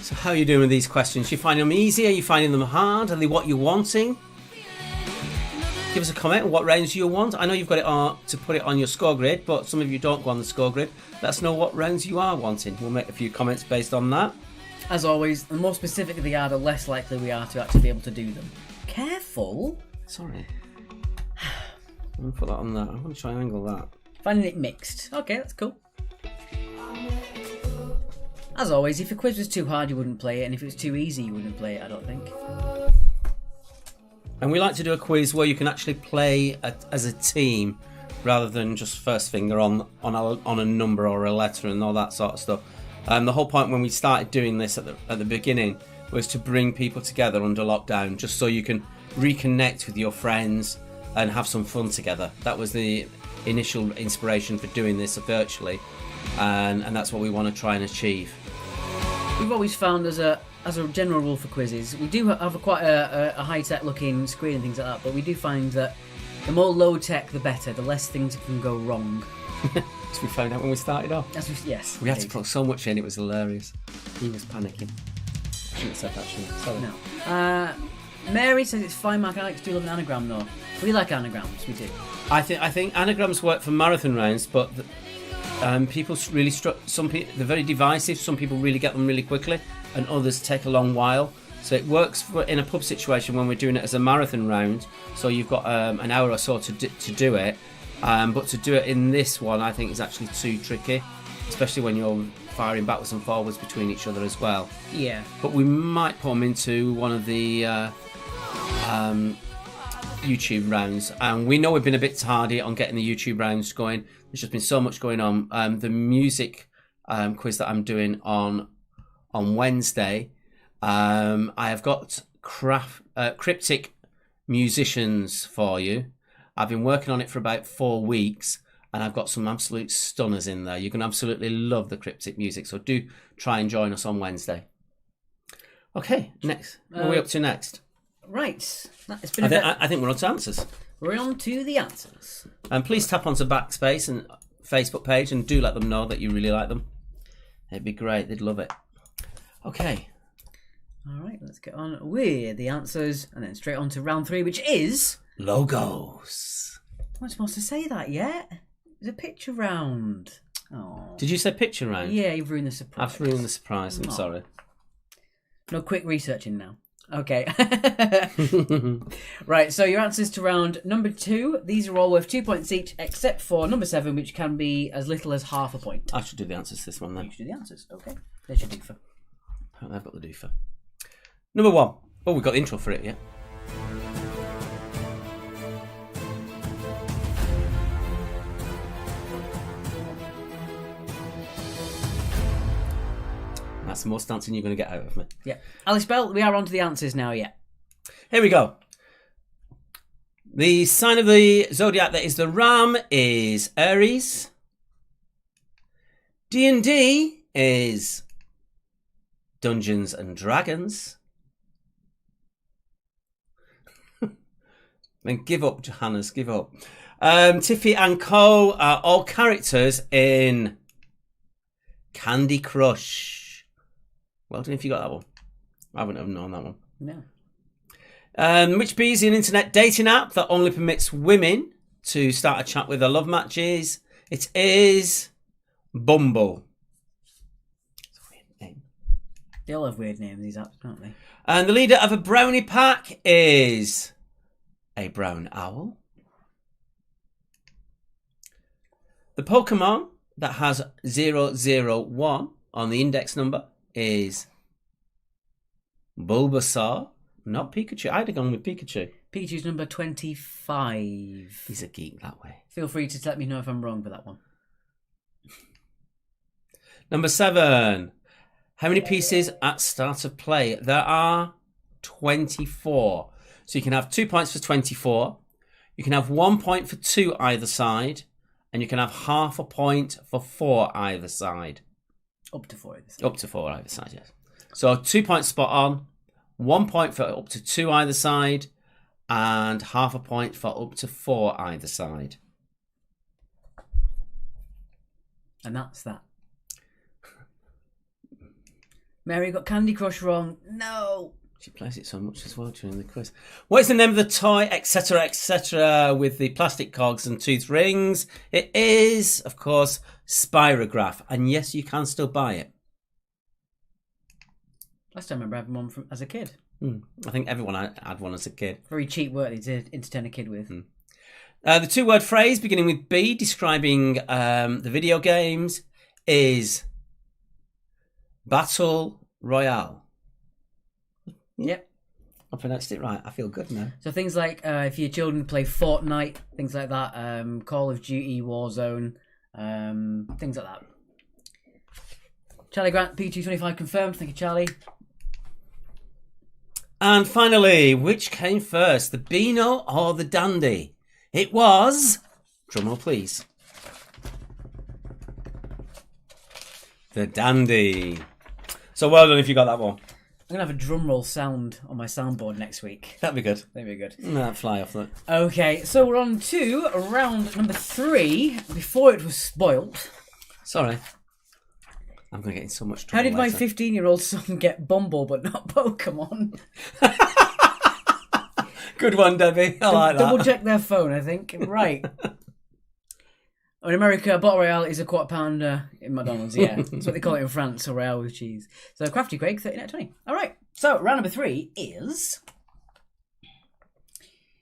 So how are you doing with these questions? You finding them easy? Are you finding them hard? Are they what you're wanting? Give us a comment on what rounds you want. I know you've got it on to put it on your score grid, but some of you don't go on the score grid. Let us know what rounds you are wanting. We'll make a few comments based on that. As always, the more specific they are, the less likely we are to actually be able to do them. Careful! Sorry. I'm going to put that on there. I'm going to try and angle that. Finding it mixed. Okay, that's cool. As always, if your quiz was too hard, you wouldn't play it, and if it was too easy, you wouldn't play it, I don't think. And we like to do a quiz where you can actually play as a team rather than just first finger on a number or a letter and all that sort of stuff. The whole point when we started doing this at the beginning was to bring people together under lockdown, just so you can reconnect with your friends and have some fun together. That was the initial inspiration for doing this virtually, and that's what we want to try and achieve. We've always found as a general rule for quizzes, we do have quite a high-tech looking screen and things like that, but we do find that the more low-tech the better, the less things can go wrong. As we found out when we started off. Yes. We had to put so much in, it was hilarious. He was panicking. I shouldn't have said that, should I? Sorry. No. Mary says it's fine, Mark. Alex do love an anagram though. We like anagrams, we do. I think anagrams work for marathon rounds, but people really they're very divisive. Some people really get them really quickly, and others take a long while. So it works in a pub situation when we're doing it as a marathon round. So you've got an hour or so to do it, but to do it in this one, I think is actually too tricky, especially when you're firing backwards and forwards between each other as well. Yeah. But we might put them into one of the YouTube rounds, and we know we've been a bit tardy on getting the YouTube rounds going. There's just been so much going on. The music quiz that I'm doing on on Wednesday. I have got cryptic musicians for you. I've been working on it for about 4 weeks, and I've got some absolute stunners in there. You're going to absolutely love the cryptic music, so do try and join us on Wednesday. Okay, next. What are we up to next? Right. It's been I think we're on to answers. We're on to the answers. And please tap onto Backspace and Facebook page and do let them know that you really like them. It'd be great. They'd love it. Okay. All right, let's get on with the answers and then straight on to round 3, which is... Logos. I'm not supposed to say that yet. It's a picture round. Oh. Did you say picture round? Yeah, you've ruined the surprise. I've ruined the surprise. I'm Oh. sorry. No quick researching now. Okay. Right, so your answers to round number 2. These are all worth 2 points each, except for number 7, which can be as little as half a point. I should do the answers to this one then. You should do the answers. Okay. There's your doofer. I've got the doofer. Number 1. Oh, we've got the intro for it, yeah. That's the most dancing you're going to get out of me. Yeah. Alice Bell, we are on to the answers now, yeah. Here we go. The sign of the zodiac that is the ram is Aries. D&D is Dungeons and Dragons. Then give up, Johannes, give up. Tiffy and Co are all characters in Candy Crush. Well done if you got that one. I wouldn't have known that one. No. Which bee is an internet dating app that only permits women to start a chat with their love matches? It is Bumble. It's a weird name. They all have weird names, these apps, don't they? And the leader of a brownie pack is a brown owl. The Pokemon that has 001 on the index number is Bulbasaur, not Pikachu. I'd have gone with Pikachu. Pikachu's number 25. He's a geek that way. Feel free to let me know if I'm wrong with that one. Number 7. How many pieces at start of play? There are 24. So you can have 2 points for 24. You can have 1 point for 2 either side. And you can have half a point for 4 either side. Up to 4 this. Up to 4 either side, yes. So 2 points spot on. 1 point for up to 2 either side. And half a point for up to 4 either side. And that's that. Mary got Candy Crush wrong. No. She plays it so much as well during the quiz. What is the name of the toy, etc., with the plastic cogs and tooth rings? It is, of course, Spirograph. And yes, you can still buy it. Last time I remember having one as a kid. I think everyone had one as a kid. Very cheap work they did entertain a kid with. The 2-word phrase beginning with B describing the video games is Battle Royale. Yep. I pronounced it right. I feel good now. So things like if your children play Fortnite, things like that, Call of Duty, Warzone, things like that. Charlie Grant, P225 confirmed. Thank you, Charlie. And finally, which came first, the Beano or the Dandy? It was, drumroll please, the Dandy. So well done if you got that one. I'm going to have a drum roll sound on my soundboard next week. That'd be good. That'd be good. That'd fly off that. Okay, so we're on to round number 3, before it was spoilt. Sorry. I'm going to get in so much trouble How did my later. 15-year-old son get Bumble but not Pokemon? Good one, Debbie. I like that. Double check their phone, I think. Right. In America, a bottle royale is a £quarter in McDonald's, yeah. That's what they call it in France, a royale with cheese. So, Crafty Craig, 13 out of 20. All right. So, round number 3 is...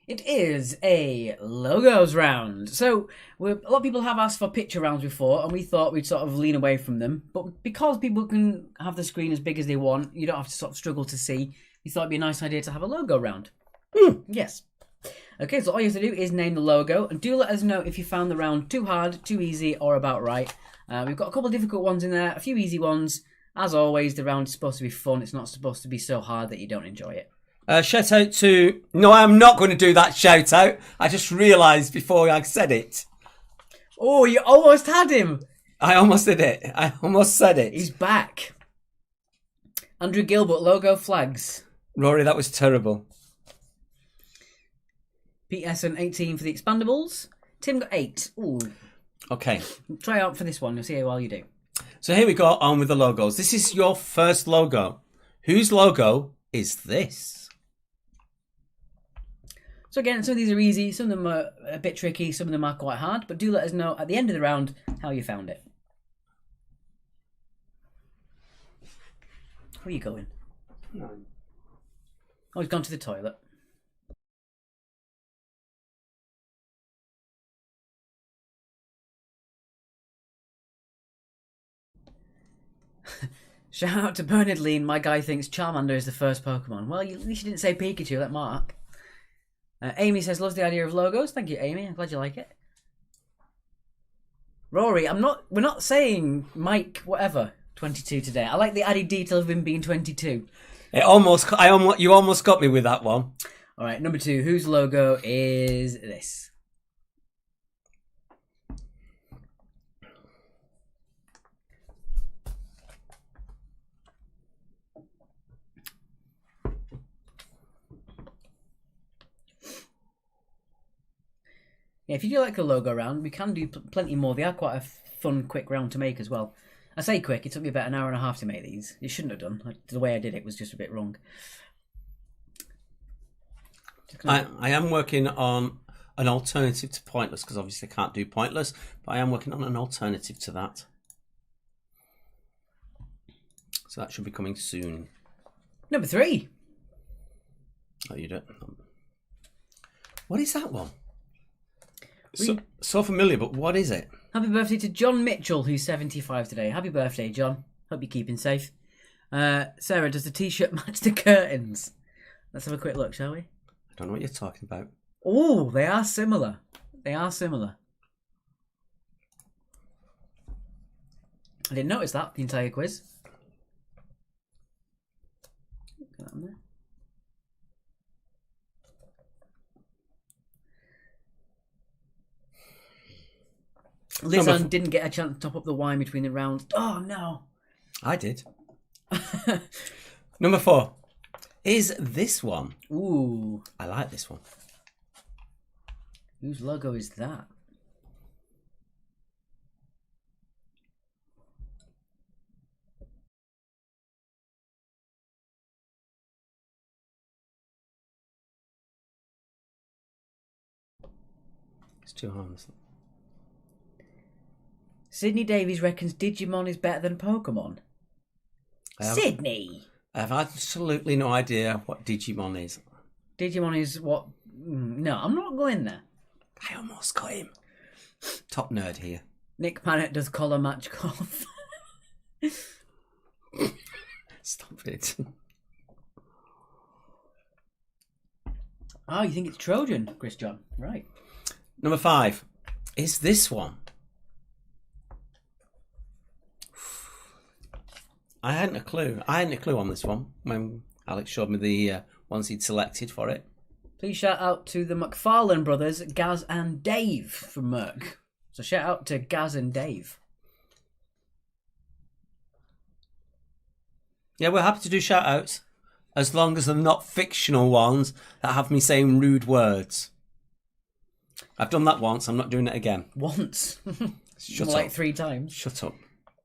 It is a logos round. So, a lot of people have asked for picture rounds before, and we thought we'd sort of lean away from them. But because people can have the screen as big as they want, you don't have to sort of struggle to see, we thought it'd be a nice idea to have a logo round. Yes. Okay, so all you have to do is name the logo, and do let us know if you found the round too hard, too easy, or about right. We've got a couple of difficult ones in there, a few easy ones, As always, the round is supposed to be fun. It's not supposed to be so hard that you don't enjoy it. Shout out to... No, I'm not going to do that shout out. I just realised before I said it. Oh, you almost had him. I almost did it. I almost said it. He's back. Andrew Gilbert, logo flags. Rory, that was terrible. Pete Essen, 18 for the Expandables. Tim got 8. Ooh. Okay. Try out for this one. You'll see how well you do. So here we go on with the logos. This is your first logo. Whose logo is this? So again, some of these are easy. Some of them are a bit tricky. Some of them are quite hard. But do let us know at the end of the round how you found it. Where are you going? No. Oh, he's gone to the toilet. Shout out to Bernard Lean. My guy thinks Charmander is the first Pokemon. Well, at least you didn't say Pikachu. Let Mark. Amy says loves the idea of logos. Thank you, Amy. I'm glad you like it. Rory, we're not saying Mike whatever 22 today. I like the added detail of him being 22. You almost got me with that one. All right, number 2. Whose logo is this? Yeah, if you do like a logo round, we can do plenty more. They are quite a fun, quick round to make as well. I say quick, it took me about an hour and a half to make these. It shouldn't have done. The way I did it was just a bit wrong. I am working on an alternative to Pointless, because obviously I can't do Pointless, but I am working on an alternative to that. So that should be coming soon. Number 3. Oh, you don't. What is that one? So familiar, but what is it? Happy birthday to John Mitchell, who's 75 today. Happy birthday, John. Hope you're keeping safe. Sarah, does the t-shirt match the curtains? Let's have a quick look, shall we? I don't know what you're talking about. Oh, they are similar. They are similar. I didn't notice that, the entire quiz. Get that on there. Lizanne didn't get a chance to top up the wine between the rounds. Oh, no. I did. Number 4 is this one. Ooh. I like this one. Whose logo is that? It's too hard. Sydney Davies reckons Digimon is better than Pokemon. Sydney! I have absolutely no idea what Digimon is. Digimon is what... No, I'm not going there. I almost got him. Top nerd here. Nick Pannett does colour match golf. Stop it. Oh, you think it's Trojan, Chris John? Right. Number 5 is this one. I hadn't a clue. I hadn't a clue on this one when Alex showed me the ones he'd selected for it. Please shout out to the McFarlane brothers, Gaz and Dave from Merck. So shout out to Gaz and Dave. Yeah, we're happy to do shout outs as long as they're not fictional ones that have me saying rude words. I've done that once. I'm not doing it again. Once. Shut Like up. 3 times. Shut up.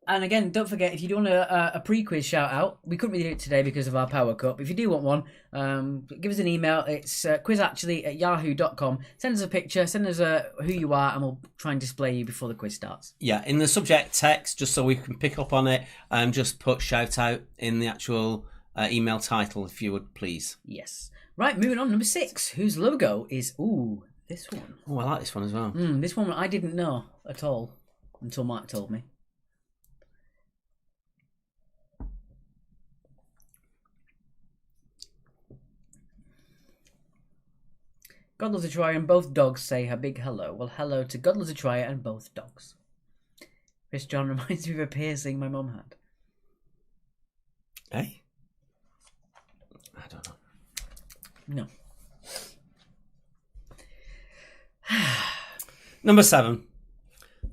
And again, don't forget, if you do want a pre-quiz shout-out, we couldn't really do it today because of our Power Cup. If you do want one, give us an email. It's quizactually@yahoo.com. Send us a picture, send us who you are, and we'll try and display you before the quiz starts. Yeah, in the subject text, just so we can pick up on it, just put shout out in the actual email title, if you would, please. Yes. Right, moving on. Number 6, whose logo is... Ooh, this one. Oh, I like this one as well. This one I didn't know at all until Mark told me. God loves a Trier and both dogs say a big hello. Well, hello to God loves a Trier and both dogs. Chris John reminds me of a piercing my mum had. Hey? I don't know. No. Number 7.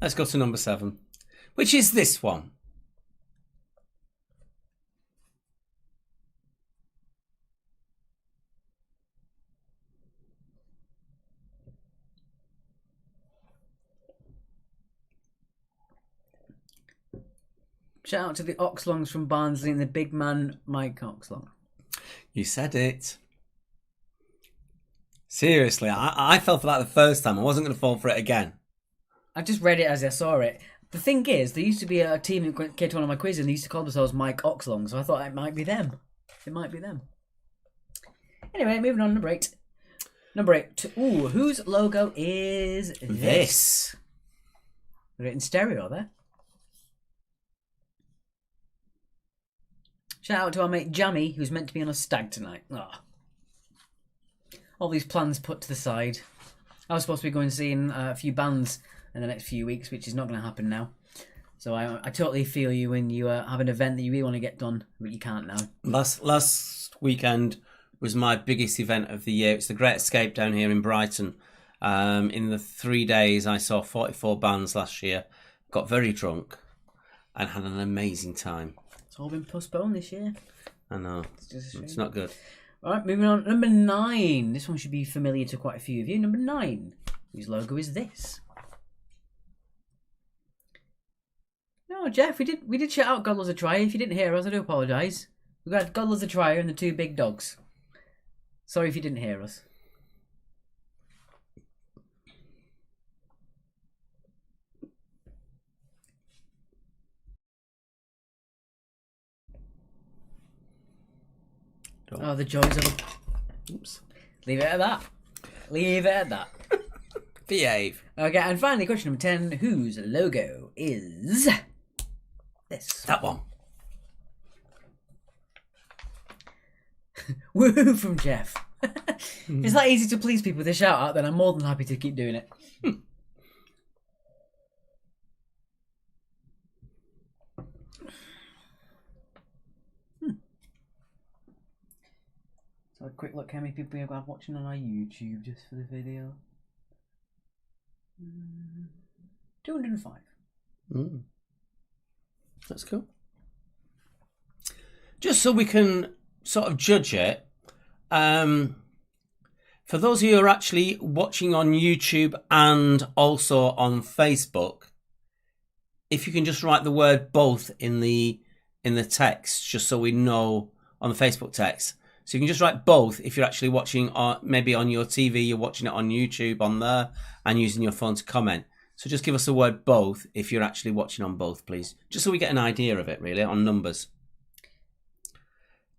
Let's go to number 7, which is this one. Shout out to the Oxlongs from Barnsley and the big man Mike Oxlong. You said it. Seriously, I fell for that the first time. I wasn't going to fall for it again. I just read it as I saw it. The thing is, there used to be a team that came to one of my quizzes and they used to call themselves Mike Oxlong, so I thought it might be them. It might be them. Anyway, moving on, number 8. Number 8. Ooh, whose logo is this? Got it in stereo there. Shout out to our mate Jammy, who's meant to be on a stag tonight. Oh. All these plans put to the side. I was supposed to be going seeing a few bands in the next few weeks, which is not going to happen now. So I totally feel you when you have an event that you really want to get done, but you can't now. Last weekend was my biggest event of the year. It's the Great Escape down here in Brighton. In the 3 days, I saw 44 bands last year. Got very drunk and had an amazing time. It's all been postponed this year. I know. It's not good. All right, moving on. Number 9. This one should be familiar to quite a few of you. Number 9. Whose logo is this? No, Jeff, we did shout out God Loves a Trier. If you didn't hear us, I do apologise. We got God Loves a Trier and the 2 big dogs. Sorry if you didn't hear us. Oh, the joys of a... Oops. Leave it at that. Leave it at that. Behave. Okay, and finally, question number 10. Whose logo is this? That one. Woohoo from Jeff. If it's that easy to please people with a shout out, then I'm more than happy to keep doing it. So a quick look how many people we have watching on our YouTube just for the video. 205. That's cool. Just so we can sort of judge it, for those of you who are actually watching on YouTube and also on Facebook, if you can just write the word both in the text, just so we know on the Facebook text. So you can just write both if you're actually watching maybe on your TV, you're watching it on YouTube on there and using your phone to comment. So just give us the word both if you're actually watching on both, please. Just so we get an idea of it, really, on numbers.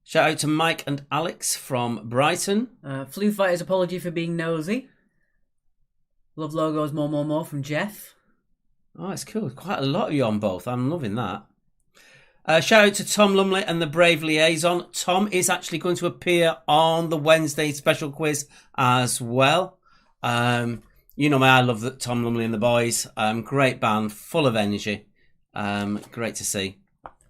Shout out to Mike and Alex from Brighton. Flu Fighter's apology for being nosy. Love logos more from Jeff. Oh, it's cool. Quite a lot of you on both. I'm loving that. Shout out to Tom Lumley and the Brave Liaison. Tom is actually going to appear on the Wednesday special quiz as well. You know me, I love that Tom Lumley and the boys. Great band, full of energy. Great to see.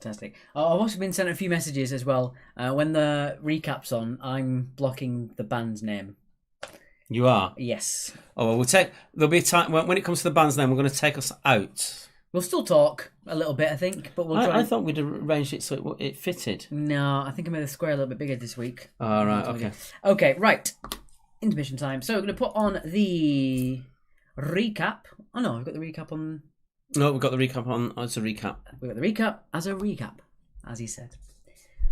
Fantastic. I've also been sent a few messages as well. When the recap's on, I'm blocking the band's name. You are? Yes. Oh, well, there'll be a time when it comes to the band's name, we're going to take us out. We'll still talk a little bit, I think, but we'll try. I thought we'd arranged it so it fitted. No, I think I made the square a little bit bigger this week. Oh, right, okay. Okay, right. Intermission time. So we're going to put on the recap. Oh, no, we've got the recap on... No, we've got the recap on. Oh, it's a recap. We've got the recap as a recap, as he said.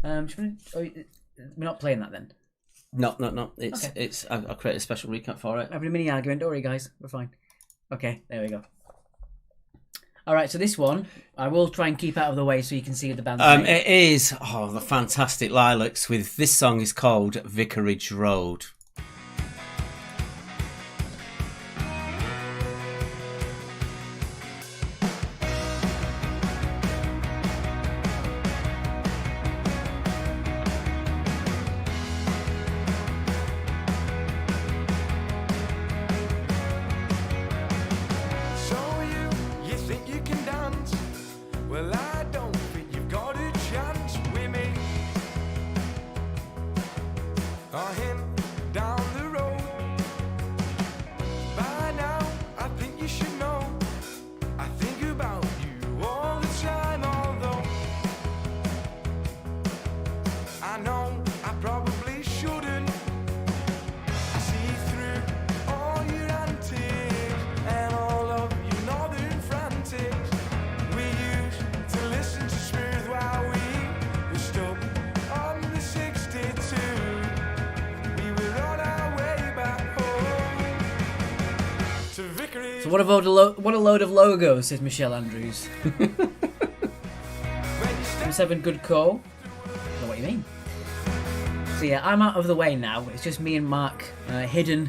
We're not playing that then. No. It's Okay. it's. I'll create a special recap for it. Having a mini argument. Don't worry, guys. We're fine. Okay, there we go. All right, so this one, I will try and keep out of the way so you can see the band's name. It is the fantastic Lilacs with this song is called Vicarage Road. So you think you can dance? Well, I don't think you've got a chance with me. So what what a load of logos, says Michelle Andrews. Number 7, good call. I know what you mean. So yeah, I'm out of the way now. It's just me and Mark hidden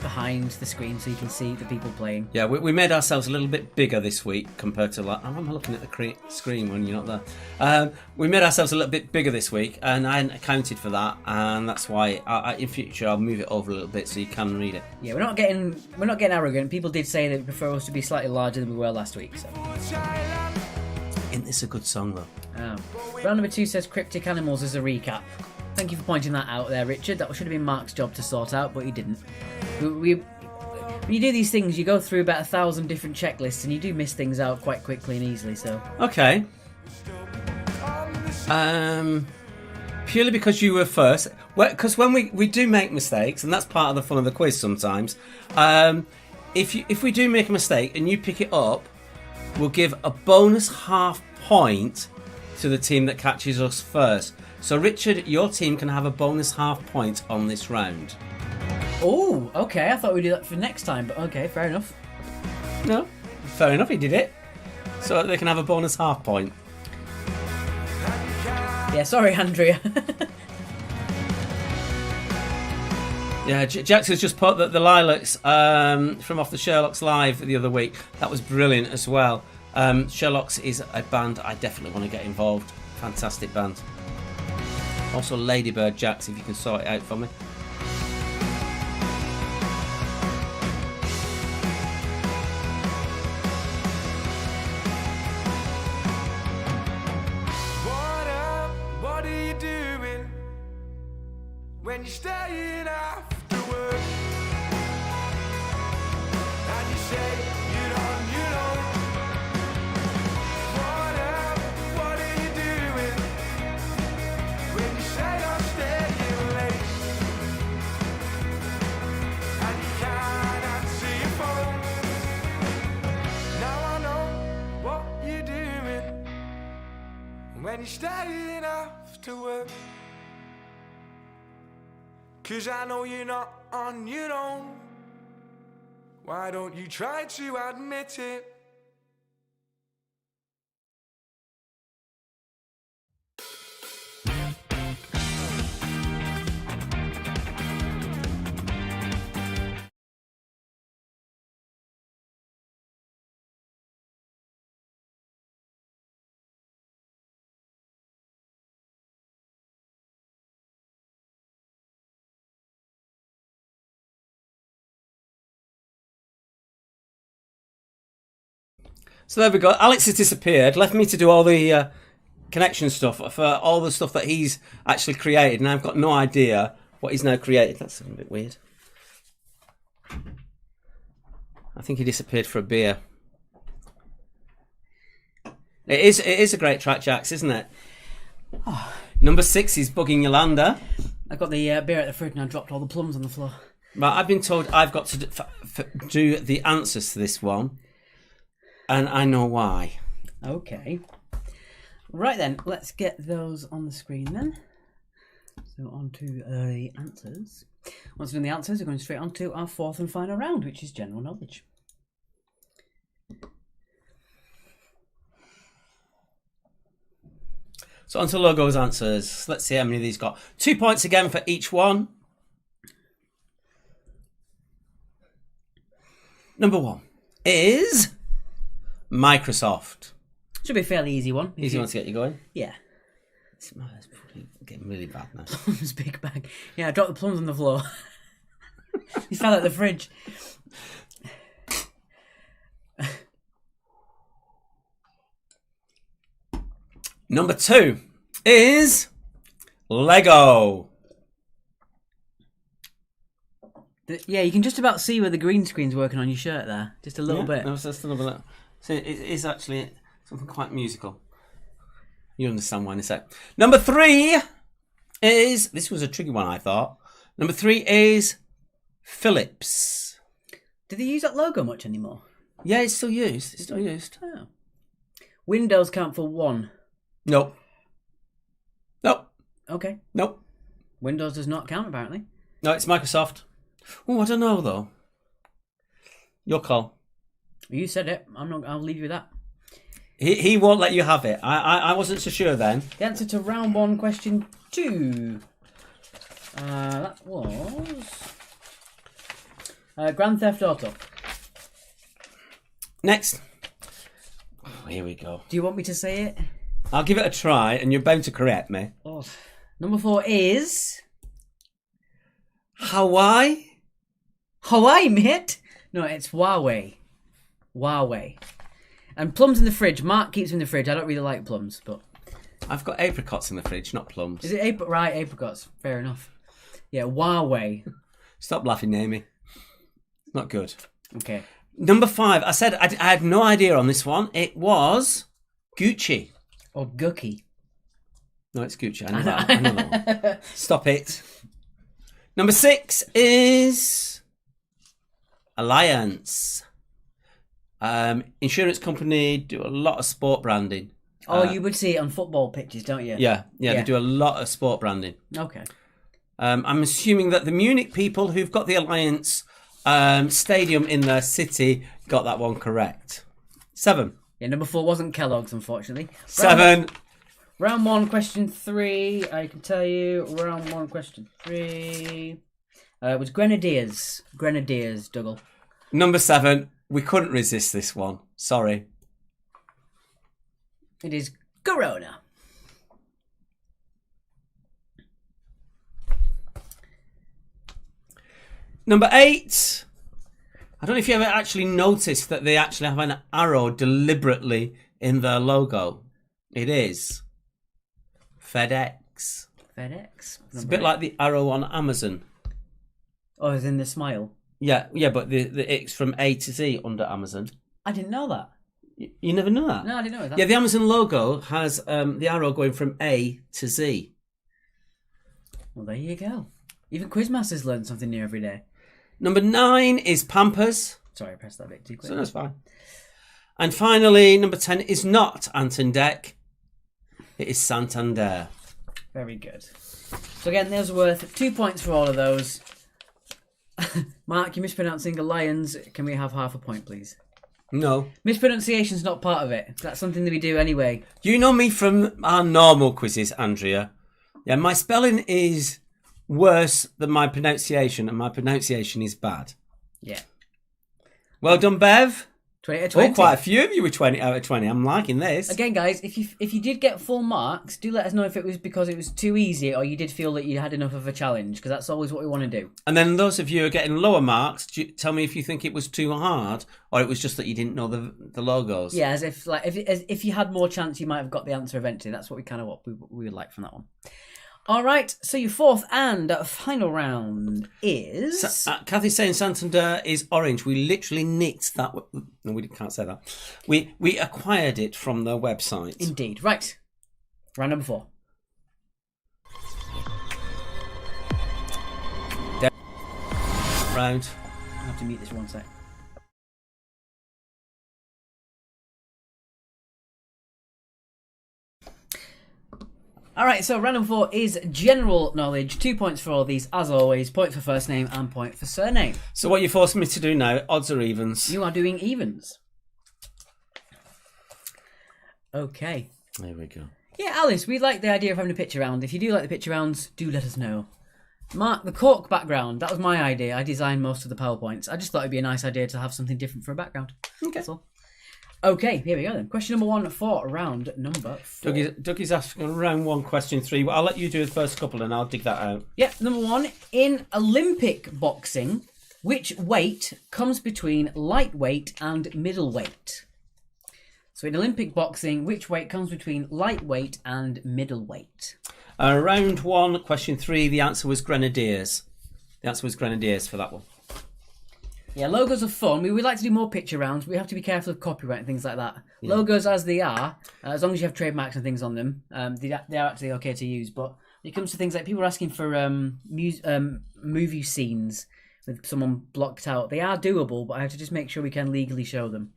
behind the screen so you can see the people playing. Yeah, we made ourselves a little bit bigger this week compared to like. I'm looking at the screen when you're not there. We made ourselves a little bit bigger this week, and I hadn't accounted for that, and that's why in future I'll move it over a little bit so you can read it. Yeah, we're not getting arrogant. People did say they prefer us to be slightly larger than we were last week. So. Isn't this a good song though? Round number 2 says cryptic animals as a recap. Thank you for pointing that out there, Richard. That should have been Mark's job to sort out, but he didn't. When you do these things, you go through about 1,000 different checklists, and you do miss things out quite quickly and easily. So Okay. Purely because you were first. Because when we do make mistakes, and that's part of the fun of the quiz sometimes. If we do make a mistake and you pick it up, we'll give a bonus half point to the team that catches us first. So Richard, your team can have a bonus half point on this round. Oh, okay. I thought we'd do that for next time, but okay, fair enough. No, fair enough. He did it, so they can have a bonus half point. Yeah, sorry, Andrea. Yeah, Jax has just put that the Lilacs from off the Sherlock's Live the other week. That was brilliant as well. Sherlock's is a band I definitely want to get involved. Fantastic band. Also Ladybird, Jax, if you can sort it out for me. What are you doing when you're staying after work? And you say you don't. What are you doing when you say you're staying late? And you can't answer your phone. Now I know what you're doing when you're staying after work. 'Cause I know you're not on your own. Why don't you try to admit it? So there we go. Alex has disappeared, left me to do all the connection stuff for all the stuff that he's actually created, and I've got no idea what he's now created. That's a bit weird. I think he disappeared for a beer. It is a great track, Jax, isn't it? Oh. Number 6 is Bugging Yolanda. I got the beer at the fridge and I dropped all the plums on the floor. But I've been told I've got to do the answers to this one. And I know why. Okay. Right then, let's get those on the screen then. So on to the answers. Once we're doing the answers, we're going straight on to our 4th and final round, which is general knowledge. So on to Logo's answers. Let's see how many of these got. 2 points again for each one. Number 1 is Microsoft. Should be a fairly easy one. Easy one to get you going. Yeah. It's getting really bad now. Plums big bag. Yeah, I dropped the plums on the floor. He fell out the fridge. Number 2 is Lego. Yeah, you can just about see where the green screen's working on your shirt there. Just a little bit. No, just a little bit. So it is actually something quite musical. You understand why in a sec. Number 3 is... This was a tricky one, I thought. Number 3 is Philips. Do they use that logo much anymore? Yeah, it's still used. It's still used. Oh. Windows count for 1. Nope. Nope. Okay. Nope. Windows does not count, apparently. No, it's Microsoft. Oh, I don't know, though. Your call. You said it. I'm not. I'll leave you with that. He won't let you have it. I wasn't so sure then. The answer to round 1, question 2. That was Grand Theft Auto. Next. Oh, here we go. Do you want me to say it? I'll give it a try, and you're bound to correct me. Oh. Number 4 is Hawaii? Hawaii, mate. No, it's Huawei. Huawei. And plums in the fridge. Mark keeps them in the fridge. I don't really like plums, but I've got apricots in the fridge, not plums. is it right? Apricots. Fair enough. Yeah, Huawei. Stop laughing, Amy. Not good. Okay. Number 5. I said I had no idea on this one. It was Gucci. Or Gookie. No, it's Gucci. I know that one. Stop it. Number 6 is Alliance. Insurance company do a lot of sport branding. Oh, you would see it on football pitches, don't you? Yeah, they do a lot of sport branding. Okay. I'm assuming that the Munich people who've got the Alliance stadium in their city got that one correct. 7. Yeah, number 4 wasn't Kellogg's, unfortunately. 7. Round 1, question 3. I can tell you. Round 1, question 3. It was Grenadiers. Grenadiers, Dougal. Number 7. We couldn't resist this one. Sorry. It is Corona. Number 8. I don't know if you ever actually noticed that they actually have an arrow deliberately in their logo. It is FedEx. FedEx. It's a bit like the arrow on Amazon. Oh, it's in the smile. Yeah, but it's from A to Z under Amazon. I didn't know that. You never know that? No, I didn't know that. Yeah, the Amazon logo has the arrow going from A to Z. Well, there you go. Even Quizmasters learn something new every day. Number 9 is Pampers. Sorry, I pressed that bit too quick. So that's fine. And finally, number 10 is not Anton Deck. It is Santander. Very good. So again, there's worth 2 points for all of those. Mark, you're mispronouncing Lions. Can we have half a point, please? No. Mispronunciation's not part of it. That's something that we do anyway. You know me from our normal quizzes, Andrea. Yeah, my spelling is worse than my pronunciation, and my pronunciation is bad. Yeah. Well done, Bev. 20 out of 20. Oh, quite a few of you were 20 out of 20. I'm liking this. Again, guys, if you did get full marks, do let us know if it was because it was too easy or you did feel that you had enough of a challenge, because that's always what we want to do. And then those of you who are getting lower marks, tell me if you think it was too hard or it was just that you didn't know the logos. Yeah, as if you had more chance, you might have got the answer eventually. That's what we would like from that one. All right, so your fourth and final round is... Kathy's saying Santander is orange. We literally nicked that. No, we can't say that. We acquired it from their website. Indeed. Right. Round number 4. Round. I have to mute this one sec. All right, so round number 4 is general knowledge. 2 points for all these, as always. Point for first name and point for surname. So what you're forcing me to do now, odds or evens? You are doing evens. Okay. There we go. Yeah, Alice, we like the idea of having a picture round. If you do like the picture rounds, do let us know. Mark, the cork background, that was my idea. I designed most of the PowerPoints. I just thought it'd be a nice idea to have something different for a background. Okay. That's all. Okay, here we go then. Question number 1 for round number 4. Dougie's asking round 1, question 3. Well, I'll let you do the first couple and I'll dig that out. Yep, number 1. In Olympic boxing, which weight comes between lightweight and middleweight? So in Olympic boxing, which weight comes between lightweight and middleweight? Round 1, question 3, the answer was Grenadiers. The answer was Grenadiers for that one. Yeah, logos are fun. We would like to do more picture rounds. We have to be careful of copyright and things like that. Yeah. Logos as they are, as long as you have trademarks and things on them, they are actually okay to use. But when it comes to things like people are asking for movie scenes with someone blocked out, they are doable, but I have to just make sure we can legally show them.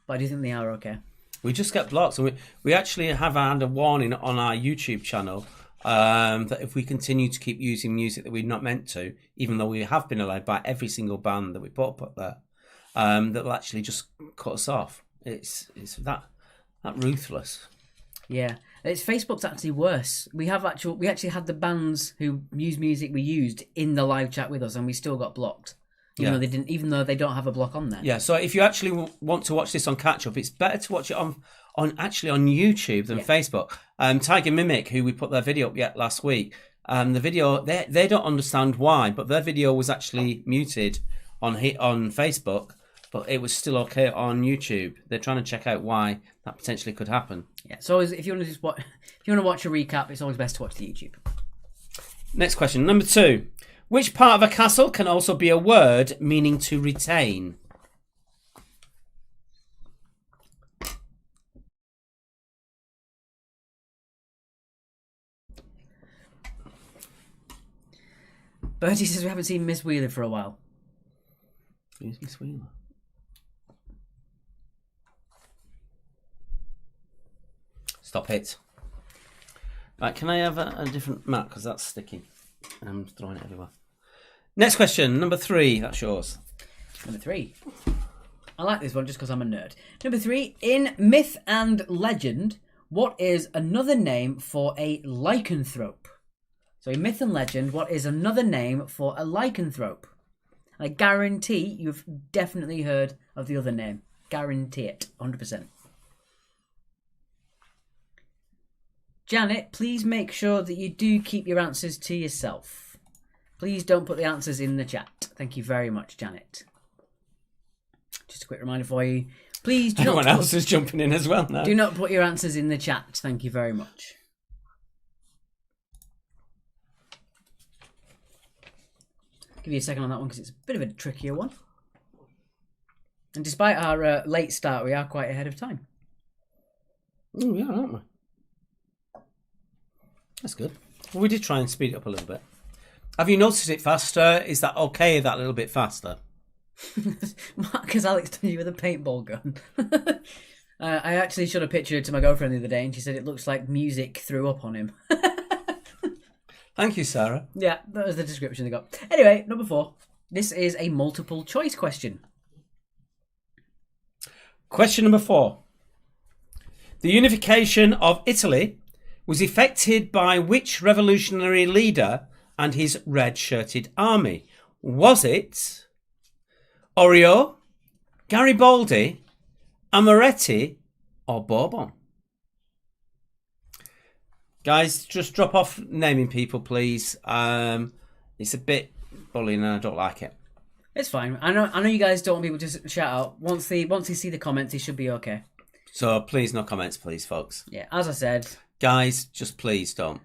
But I do think they are okay. We just get blocked. So we actually have had a warning on our YouTube channel that if we continue to keep using music that we're not meant to, even though we have been allowed by every single band that we put up there, that will actually just cut us off. It's that ruthless. Yeah, it's Facebook's actually worse. We actually had the bands who use music we used in the live chat with us, and we still got blocked. Even though they don't have a block on there. Yeah, so if you actually want to watch this on catch up, it's better to watch it on YouTube than Facebook. Tiger Mimic, who we put their video up last week, the video they don't understand why, but their video was actually muted on Facebook, but it was still okay on YouTube. They're trying to check out why that potentially could happen. Yeah, so if you want to watch a recap, it's always best to watch the YouTube. Next question, number 2. Which part of a castle can also be a word meaning to retain? Bertie says we haven't seen Miss Wheeler for a while. Who's Miss Wheeler? Stop it. Right, can I have a different map? Because that's sticky. I'm throwing it everywhere. Next question, number 3. That's yours. Number 3. I like this one just because I'm a nerd. Number 3. In myth and legend, what is another name for a lycanthrope? So in myth and legend, what is another name for a lycanthrope? I guarantee you've definitely heard of the other name. Guarantee it. 100%. Janet, please make sure that you do keep your answers to yourself. Please don't put the answers in the chat. Thank you very much, Janet. Just a quick reminder for you. Please do Everyone else is jumping in as well now. Do not put your answers in the chat. Thank you very much. Give you a second on that one because it's a bit of a trickier one. And despite our late start, we are quite ahead of time. Oh, yeah, aren't we? That's good. Well, we did try and speed it up a little bit. Have you noticed it faster? Is that okay, that little bit faster? Because Alex done you with a paintball gun. I actually showed a picture to my girlfriend the other day and she said it looks like music threw up on him. Thank you, Sarah. Yeah, that was the description they got. Anyway, number 4. This is a multiple choice question. Question number 4. The unification of Italy was effected by which revolutionary leader and his red-shirted army? Was it Orio, Garibaldi, Amoretti, or Bourbon? Guys, just drop off naming people, please. It's a bit bullying and I don't like it. It's fine. I know you guys don't want people to shout out. Once they see the comments, it should be okay. So please, no comments, please, folks. Yeah, as I said. Guys, just please don't.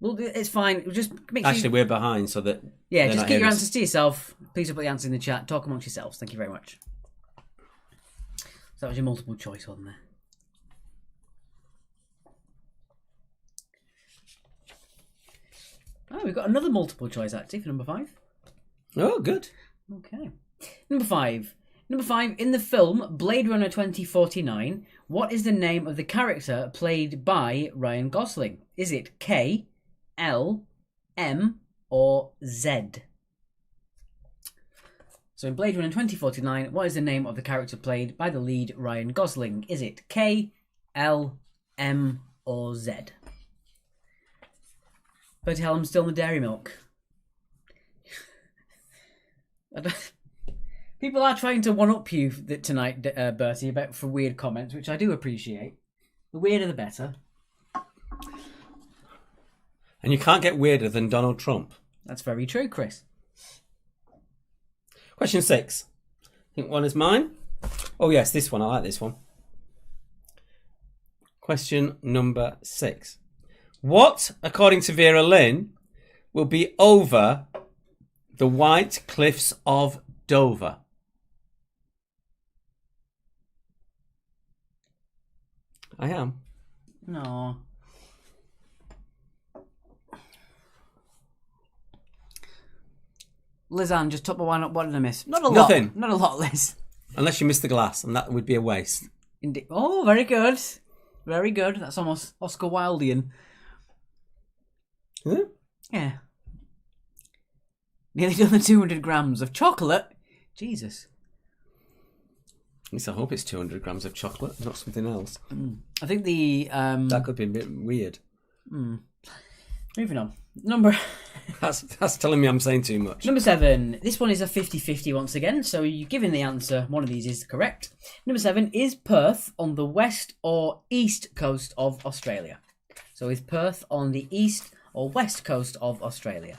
Well, it's fine. Just make sure. Actually, we're behind, so that. Yeah, just keep your answers to yourself. Please don't put the answers in the chat. Talk amongst yourselves. Thank you very much. So that was your multiple choice, wasn't there? Oh, we've got another multiple choice actually for number 5. Oh, good. Okay. Number 5. Number 5, in the film Blade Runner 2049, what is the name of the character played by Ryan Gosling? Is it K, L, M, or Z? So in Blade Runner 2049, what is the name of the character played by the lead Ryan Gosling? Is it K, L, M, or Z? Bertie Hallam's still in the dairy milk. People are trying to one-up you tonight, Bertie, for weird comments, which I do appreciate. The weirder the better. And you can't get weirder than Donald Trump. That's very true, Chris. Question 6. I think one is mine. Oh, yes, this one. I like this one. Question number 6. What, according to Vera Lynn, will be over the White Cliffs of Dover? I am. No. Lizanne just took my one up. What did I miss? Not a lot. Nothing. Not a lot, Liz. Unless you missed the glass, and that would be a waste. Indeed. Oh, very good. Very good. That's almost Oscar Wildean. Huh? Yeah. Nearly done the 200 grams of chocolate. Jesus. At least I hope it's 200 grams of chocolate, not something else. I think the That could be a bit weird. moving on. Number That's telling me I'm saying too much. Number 7. This one is a 50-50 once again, so you're given the answer. One of these is correct. Number 7, is Perth on the west or east coast of Australia? So is Perth on the east or west coast of Australia?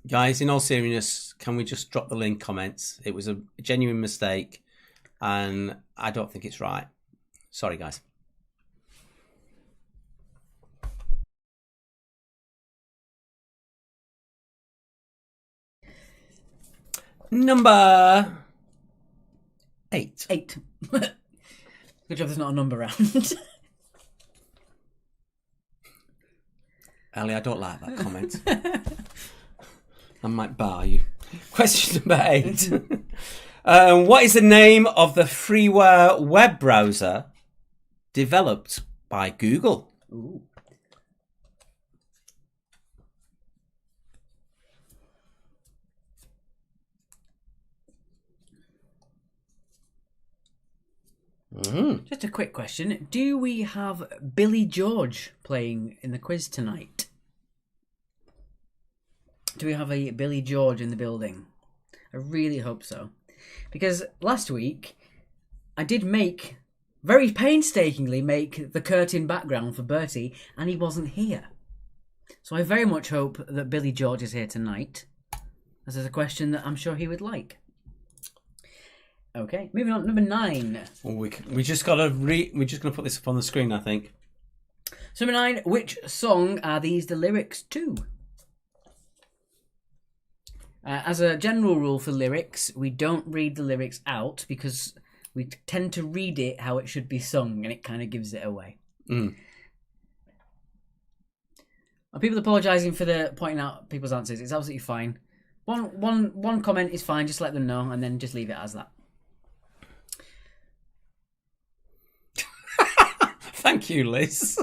Guys, in all seriousness, can we just drop the link comments? It was a genuine mistake, and I don't think it's right. Sorry, guys. Number 8. 8. Good job there's not a number round. Ellie, I don't like that comment. I might bar you. Question number 8. What is the name of the freeware web browser developed by Google? Ooh. Just a quick question. Do we have Billy George playing in the quiz tonight? Do we have a Billy George in the building? I really hope so. Because last week, I did very painstakingly make the curtain background for Bertie, and he wasn't here. So I very much hope that Billy George is here tonight, as there's a question that I'm sure he would like. Okay, moving on, number 9. Well, we just gotta we're just gonna put this up on the screen, I think. So number 9, which song are these the lyrics to? As a general rule for lyrics, we don't read the lyrics out because we tend to read it how it should be sung, and it kind of gives it away. Are people apologising for the pointing out people's answers? It's absolutely fine. One comment is fine. Just let them know, and then just leave it as that. Thank you, Liz.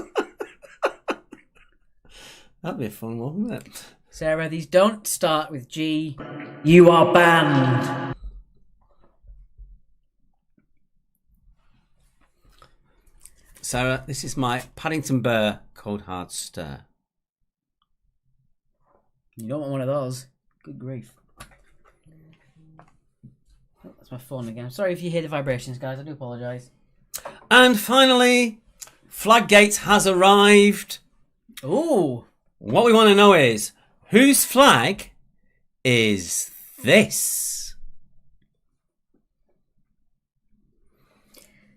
That'd be a fun one, wouldn't it? Sarah, these don't start with G. You are banned. Sarah, this is my Paddington Bear Cold Hard Stare. You don't want one of those. Good grief. Oh, that's my phone again. I'm sorry if you hear the vibrations, guys. I do apologise. And finally, Flaggate has arrived. Ooh. What we want to know is, whose flag is this?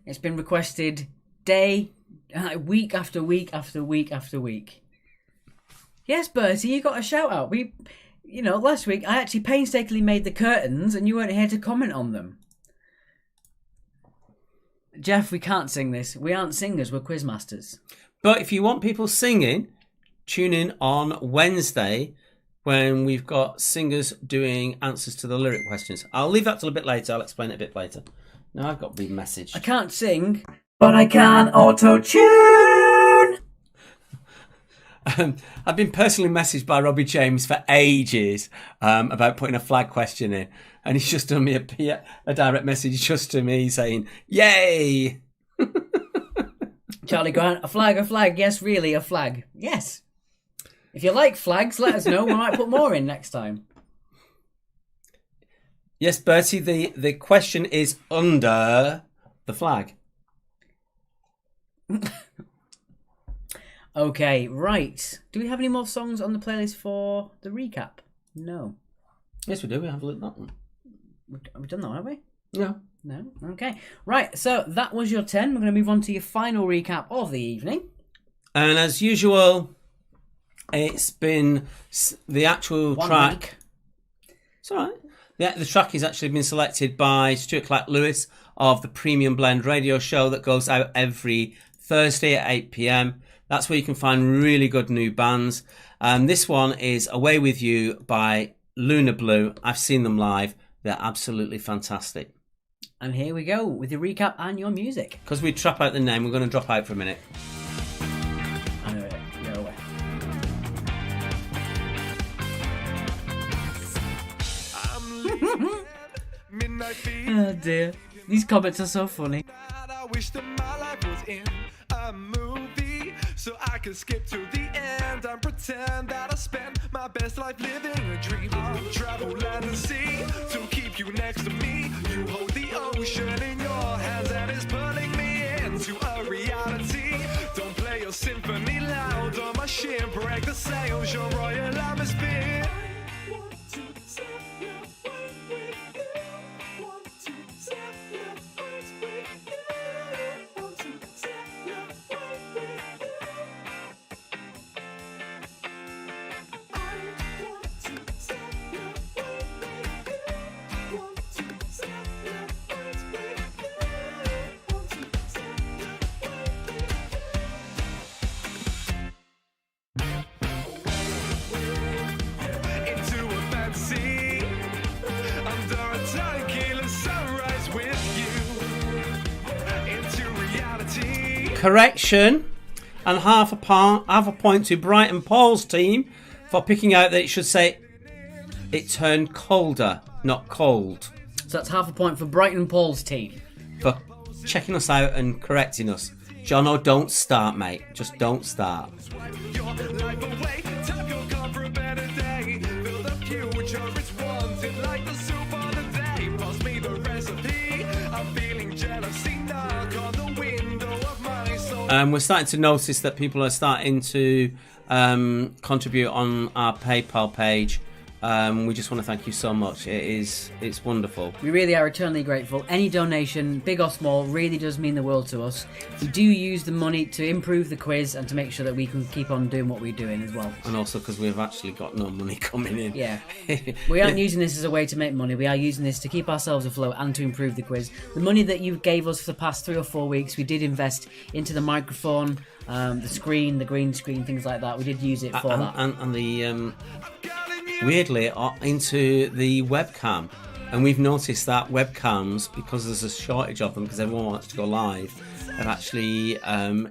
It's been requested week after week after week after week. Yes, Bertie, you got a shout out. Last week I actually painstakingly made the curtains and you weren't here to comment on them. Jeff, we can't sing this. We aren't singers, we're quizmasters. But if you want people singing, tune in on Wednesday when we've got singers doing answers to the lyric questions. I'll leave that till a bit later. I'll explain it a bit later. Now I've got to be messaged. I can't sing, but I can auto-tune. I've been personally messaged by Robbie James for ages about putting a flag question in. And he's just done me a direct message just to me saying, yay! Charlie Grant, a flag. Yes, really, a flag. Yes. If you like flags, let us know. We might put more in next time. Yes, Bertie, the question is under the flag. Okay, right. Do we have any more songs on the playlist for the recap? No. Yes, we do. We have a look at that one. We've done that, haven't we? Yeah. No? Okay. Right, so that was your 10. We're going to move on to your final recap of the evening. And as usual, it's been the actual track. Week. It's all right. The track has actually been selected by Stuart Clark Lewis of the Premium Blend radio show that goes out every Thursday at 8 p.m. That's where you can find really good new bands. This one is Away With You by Luna Blue. I've seen them live. They're absolutely fantastic. And here we go with your recap and your music. Because we trap out the name, we're going to drop out for a minute. I know it. You're away. I'm leaving midnight feet. Oh dear. These comments are so funny. I wish that my life was in a movie, so I could skip to the end and pretend that I spent my best life living a dream. I'll travel land and sea to keep you next to me. You hold the ocean in your hands and it's pulling me into a reality. Don't play your symphony loud on my ship, break the sails, your royal atmosphere. I want to celebrate with you. Want to celebrate with you. Want to celebrate with you. I want to celebrate with you. Want to celebrate with you. Want to celebrate with you. Into a fantasy, under a tequila sunrise with you. Into reality. Correction, and half a point to Brighton Paul's team for picking out that it should say it turned colder, not cold. So that's half a point for Brighton Paul's team. For checking us out and correcting us. Jono, don't start, mate. Just don't start. Your life away, time will come for a better day. Feel the future, it's wanted like the soup on the day. Pass me the recipe. I'm feeling jealousy, knock on the window of my soul. We're starting to notice that people are starting to contribute on our PayPal page. We just want to thank you so much. It's wonderful. We really are eternally grateful. Any donation, big or small, really does mean the world to us. We do use the money to improve the quiz and to make sure that we can keep on doing what we're doing as well. And also because we've actually got no money coming in. Yeah. We aren't using this as a way to make money. We are using this to keep ourselves afloat and to improve the quiz. The money that you gave us for the past 3 or 4 weeks, we did invest into the microphone, the screen, the green screen, things like that. We did use it for that. And the weirdly into the webcam, and we've noticed that webcams, because there's a shortage of them because everyone wants to go live, have actually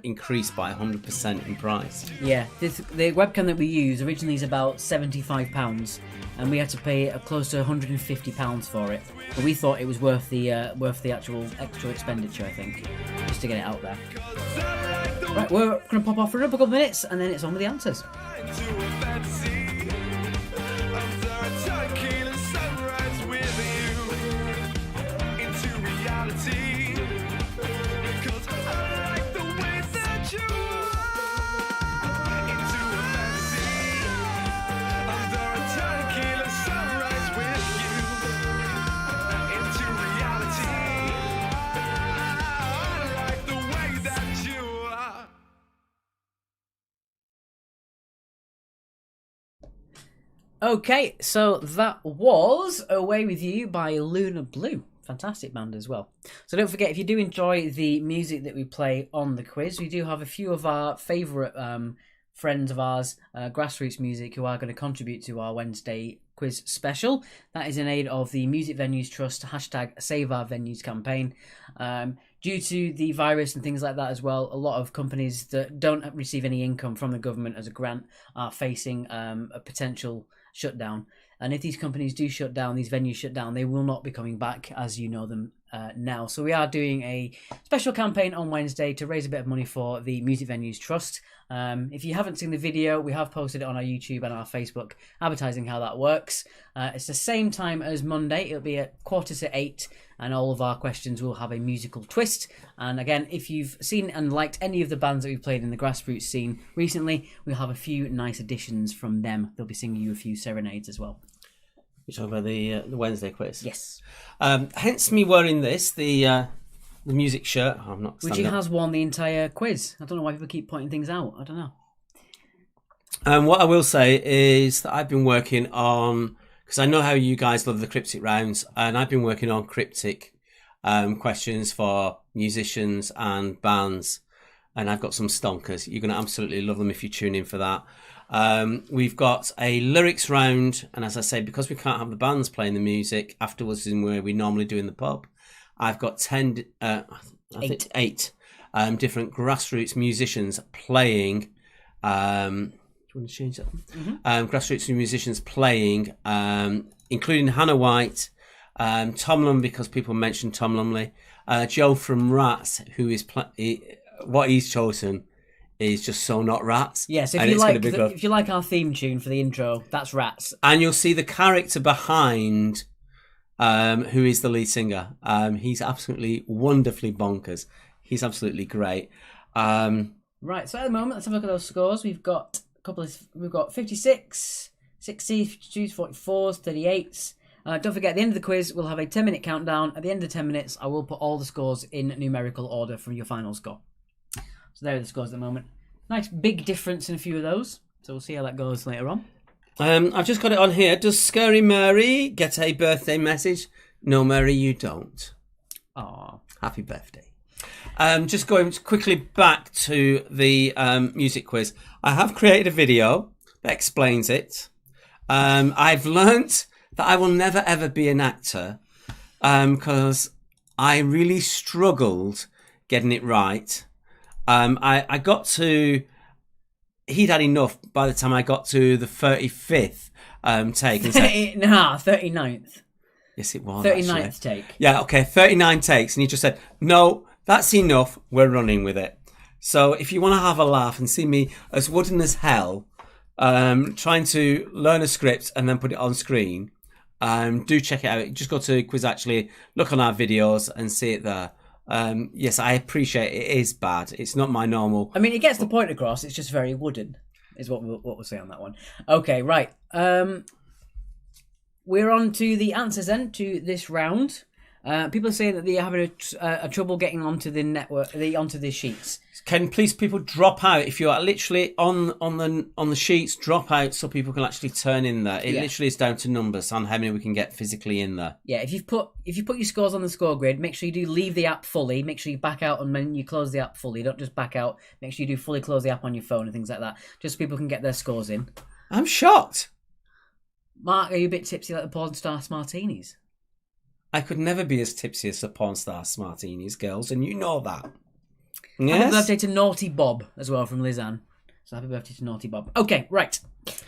increased by 100% in price. Yeah, the webcam that we use originally is about £75, and we had to pay close to £150 for it. But we thought it was worth the actual extra expenditure, I think, just to get it out there. Right, we're going to pop off for a couple of minutes, and then it's on with the answers. Into a fantasy, under a tequila sunrise with you. Into reality, because I like the way that you are. Into a fantasy, under a tequila sunrise with you. Into reality, I like the way that you are. Okay, so that was Away With You by Luna Blue. Fantastic band as well. So don't forget, if you do enjoy the music that we play on the quiz, we do have a few of our favourite friends of ours, Grassroots Music, who are going to contribute to our Wednesday quiz special. That is in aid of the Music Venues Trust # Save Our Venues campaign. Due to the virus and things like that as well, a lot of companies that don't receive any income from the government as a grant are facing a potential shutdown. And if these companies do shut down, these venues shut down, they will not be coming back as you know them now. So we are doing a special campaign on Wednesday to raise a bit of money for the Music Venues Trust. If you haven't seen the video, we have posted it on our YouTube and our Facebook advertising how that works. It's the same time as Monday. It'll be at 7:45, and all of our questions will have a musical twist. And again, if you've seen and liked any of the bands that we've played in the grassroots scene recently, we'll have a few nice additions from them. They'll be singing you a few serenades as well. You're talking about the Wednesday quiz? Yes. Hence me wearing this, the music shirt. Oh, I'm not. Which he has won the entire quiz. I don't know why people keep pointing things out. I don't know. What I will say is that I've been working on, because I know how you guys love the cryptic rounds, and I've been working on cryptic questions for musicians and bands, and I've got some stonkers. You're going to absolutely love them if you tune in for that. We've got a lyrics round, and as I say, because we can't have the bands playing the music afterwards in where we normally do in the pub, I've got 8 different grassroots musicians playing. Do you want to change that? Mm-hmm. Grassroots musicians playing, including Hannah White, Tom Lumley, because people mentioned Tom Lumley. Joe from Rats, who is what he's chosen is just so not Rats. Yes, and it's gonna be good. if you like our theme tune for the intro, that's Rats. And you'll see the character behind, who is the lead singer. He's absolutely wonderfully bonkers. He's absolutely great. Right, so at the moment, let's have a look at those scores. We've got we've got 56, 60, 52s, 44s, 38s. Don't forget, at the end of the quiz, we'll have a 10-minute countdown. At the end of 10 minutes, I will put all the scores in numerical order from your final score. So there are the scores at the moment. Nice big difference in a few of those. So we'll see how that goes later on. I've just got it on here. Does Scary Mary get a birthday message? No, Mary, you don't. Aww. Happy birthday. Just going quickly back to the music quiz. I have created a video that explains it. I've learnt that I will never ever be an actor because I really struggled getting it right. I got to... He'd had enough by the time I got to the 35th take. And said, 39th. yes, it was. 39th actually. take. Yeah, okay, 39 takes. And he just said, no, that's enough. We're running with it. So if you want to have a laugh and see me as wooden as hell, trying to learn a script and then put it on screen, do check it out. Just go to Quiz Actually, look on our videos and see it there. Yes, I appreciate it is bad. It's not my normal. I mean, it gets the point across. It's just very wooden, is what we'll say on that one. Okay, right. We're on to the answers then to this round. People are saying that they're having a trouble getting onto the network, onto the sheets. Can please people drop out if you are literally on the sheets? Drop out so people can actually turn in there. It literally is down to numbers on how many we can get physically in there. Yeah, if you put your scores on the score grid, make sure you do leave the app fully. Make sure you back out and when you close the app fully. Don't just back out. Make sure you do fully close the app on your phone and things like that, just so people can get their scores in. I'm shocked. Mark, are you a bit tipsy like the porn star Smartinis? I could never be as tipsy as the porn star Smartinis, girls, and you know that. Happy Yes? birthday to Naughty Bob as well from Lizanne. So happy birthday to Naughty Bob. Okay, right.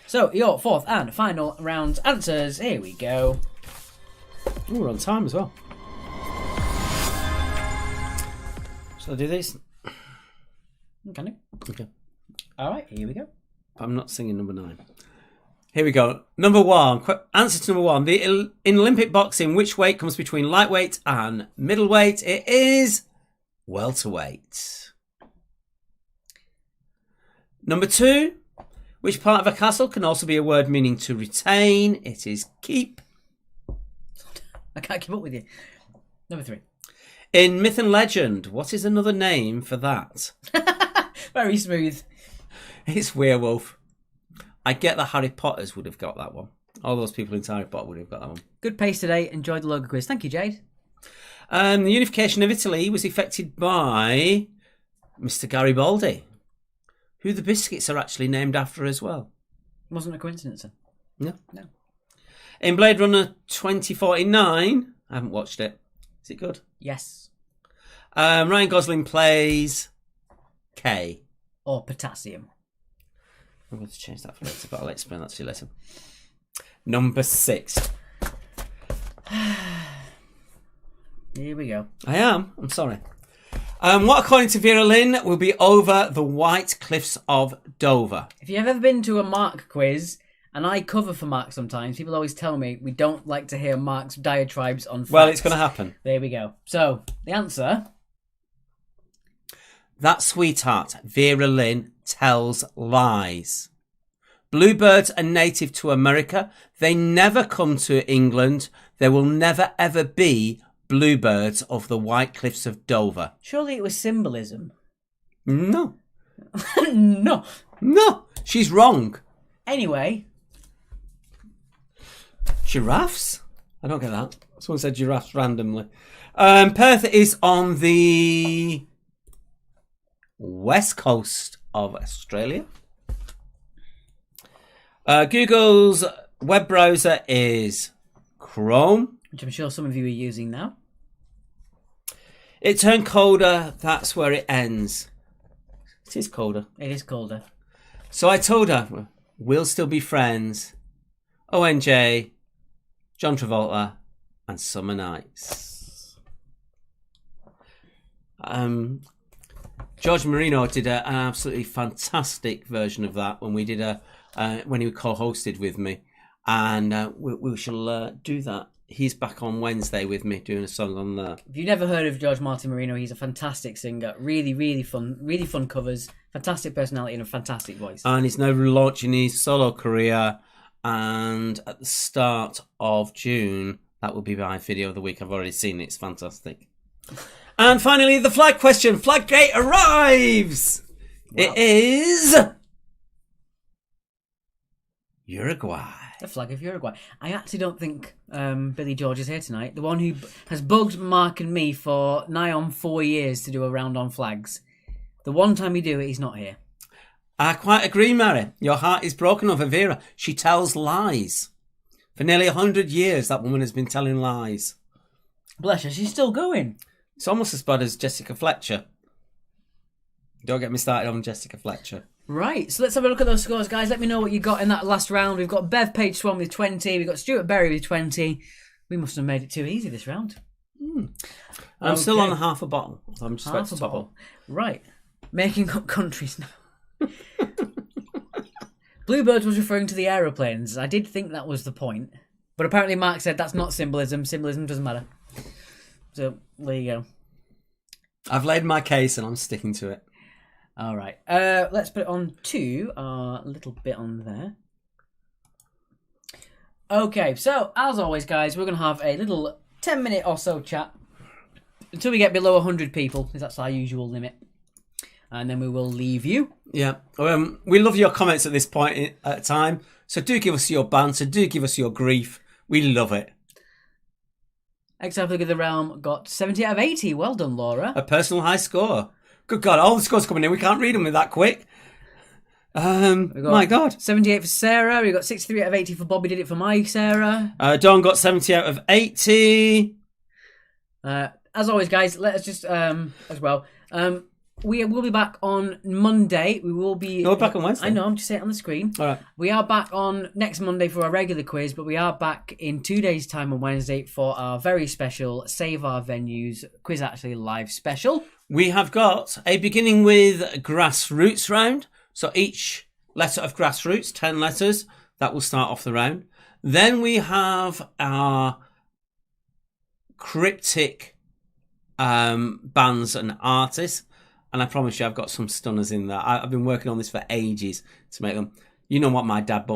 So your fourth and final round answers. Here we go. Ooh, we're on time as well. Shall I do these? Can you? Okay. All right, here we go. I'm not singing number 9. Here we go. Number 1. Answer to number 1. In Olympic boxing, which weight comes between lightweight and middleweight? It is welterweight. Number 2. Which part of a castle can also be a word meaning to retain? It is keep. I can't keep up with you. Number 3. In myth and legend, what is another name for that? Very smooth. It's werewolf. I get that Harry Potters would have got that one. All those people into Harry Potter would have got that one. Good pace today. Enjoyed the logo quiz. Thank you, Jade. The unification of Italy was effected by Mr. Garibaldi, who the biscuits are actually named after as well. Wasn't a coincidence, then. No. In Blade Runner 2049, I haven't watched it. Is it good? Yes. Ryan Gosling plays K. Or potassium. I'm going to change that for later, but I'll explain that to you later. Number 6. Here we go. I'm sorry. What, according to Vera Lynn, will be over the White Cliffs of Dover? If you've ever been to a Mark quiz, and I cover for Mark sometimes, people always tell me we don't like to hear Mark's diatribes on facts. Well, it's going to happen. There we go. So, the answer... That sweetheart, Vera Lynn, tells lies. Bluebirds are native to America. They never come to England. There will never ever be bluebirds of the White Cliffs of Dover. Surely it was symbolism. No. No. No. She's wrong. Anyway. Giraffes? I don't get that. Someone said giraffes randomly. Perth is on the west coast of Australia. Google's web browser is Chrome. Which I'm sure some of you are using now. It turned colder. That's where it ends. It is colder. It is colder. So I told her, we'll still be friends. ONJ, John Travolta, and Summer Nights. George Marino did an absolutely fantastic version of that when we did when he co-hosted with me, and we shall do that. He's back on Wednesday with me doing a song on there. If you've never heard of George Martin Marino, he's a fantastic singer. Really fun covers, fantastic personality and a fantastic voice. And he's now launching his solo career, and at the start of June, that will be my video of the week. I've already seen it. It's fantastic. And finally, the flag question. Flaggate arrives. Wow. It is Uruguay. The flag of Uruguay. I actually don't think Billy George is here tonight. The one who has bugged Mark and me for nigh on 4 years to do a round on flags. The one time we do it, he's not here. I quite agree, Mary. Your heart is broken over Vera. She tells lies. For nearly 100 years, that woman has been telling lies. Bless her, she's still going. It's almost as bad as Jessica Fletcher. Don't get me started on Jessica Fletcher. Right, so let's have a look at those scores, guys. Let me know what you got in that last round. We've got Bev Page Swan with 20. We've got Stuart Berry with 20. We must have made it too easy this round. I'm still on half a bottle. I'm just about Half to a top bottle. up. Right. Making up countries now. Bluebirds was referring to the aeroplanes. I did think that was the point. But apparently Mark said that's not symbolism. Symbolism doesn't matter. So, there you go. I've laid my case and I'm sticking to it. All right. Let's put it on to our little bit on there. Okay, so as always, guys, we're going to have a little 10-minute or so chat until we get below 100 people, because that's our usual limit. And then we will leave you. Yeah. We love your comments at this point at time. So do give us your banter. Do give us your grief. We love it. Exile of the Realm got 70 out of 80. Well done, Laura. A personal high score. Good God, all the scores coming in. We can't read them with that quick. My God. 78 for Sarah. We got 63 out of 80 for Bobby Did It For My Sarah. Dawn got 70 out of 80. As always, guys, let us just, as well, we will be back on Monday. We will be... No, we're back on Wednesday. I know, I'm just saying it on the screen. All right. We are back on next Monday for our regular quiz, but we are back in 2 days' time on Wednesday for our very special Save Our Venues Quiz Actually Live special. We have got a beginning with grassroots round. So each letter of grassroots, 10 letters, that will start off the round. Then we have our cryptic bands and artists. And I promise you, I've got some stunners in there. I've been working on this for ages to make them. You know what my dad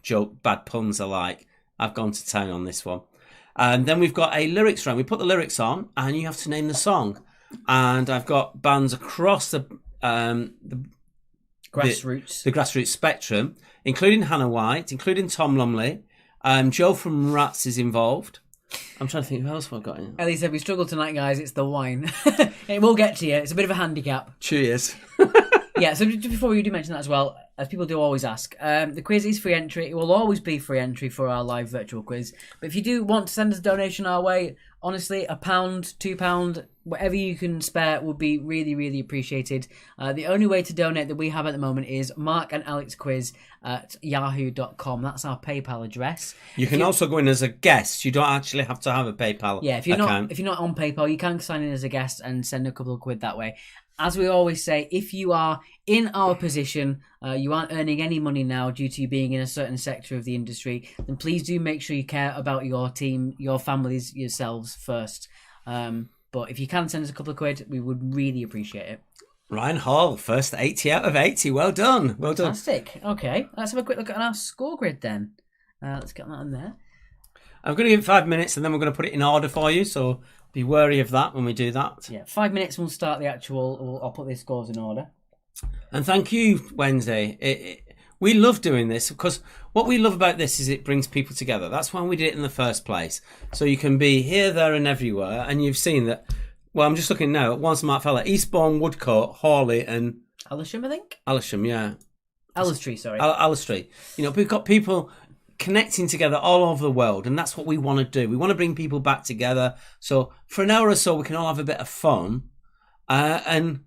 joke, bad puns are like. I've gone to town on this one. And then we've got a lyrics round. We put the lyrics on, and you have to name the song. And I've got bands across the Grassroots. The grassroots spectrum, including Hannah White, including Tom Lumley. Joe from Rats is involved. I'm trying to think who else I've got in. Ellie said, we struggled tonight, guys. It's the wine. It will get to you. It's a bit of a handicap. Cheers. Yeah, so just before we do mention that as well, as people do always ask, the quiz is free entry. It will always be free entry for our live virtual quiz. But if you do want to send us a donation our way, honestly, £1, £2, whatever you can spare would be really, really appreciated. The only way to donate that we have at the moment is markandalexquiz@yahoo.com. That's our PayPal address. You can also go in as a guest. You don't actually have to have a PayPal if you're account. not on PayPal, you can sign in as a guest and send a couple of quid that way. As we always say, if you are in our position, you aren't earning any money now due to you being in a certain sector of the industry, then please do make sure you care about your team, your families, yourselves first. But if you can send us a couple of quid, we would really appreciate it. Ryan Hall, first 80 out of 80. Well done. Well done. Fantastic. Okay, let's have a quick look at our score grid then. Let's get that in there. I'm going to give it 5 minutes and then we're going to put it in order for you. So be wary of that when we do that. Yeah, 5 minutes and we'll start the actual... I'll put the scores in order. And thank you, Wednesday. We love doing this because what we love about this is it brings people together. That's why we did it in the first place. So you can be here, there and everywhere. And you've seen that... Well, I'm just looking now at one smart fella. Eastbourne, Woodcote, Hawley and... Aylsham, I think? Aylsham, yeah. Allistree, sorry. Allistree. You know, we've got people connecting together all over the world, and that's what we want to do. We want to bring people back together. So for an hour or so, we can all have a bit of fun. And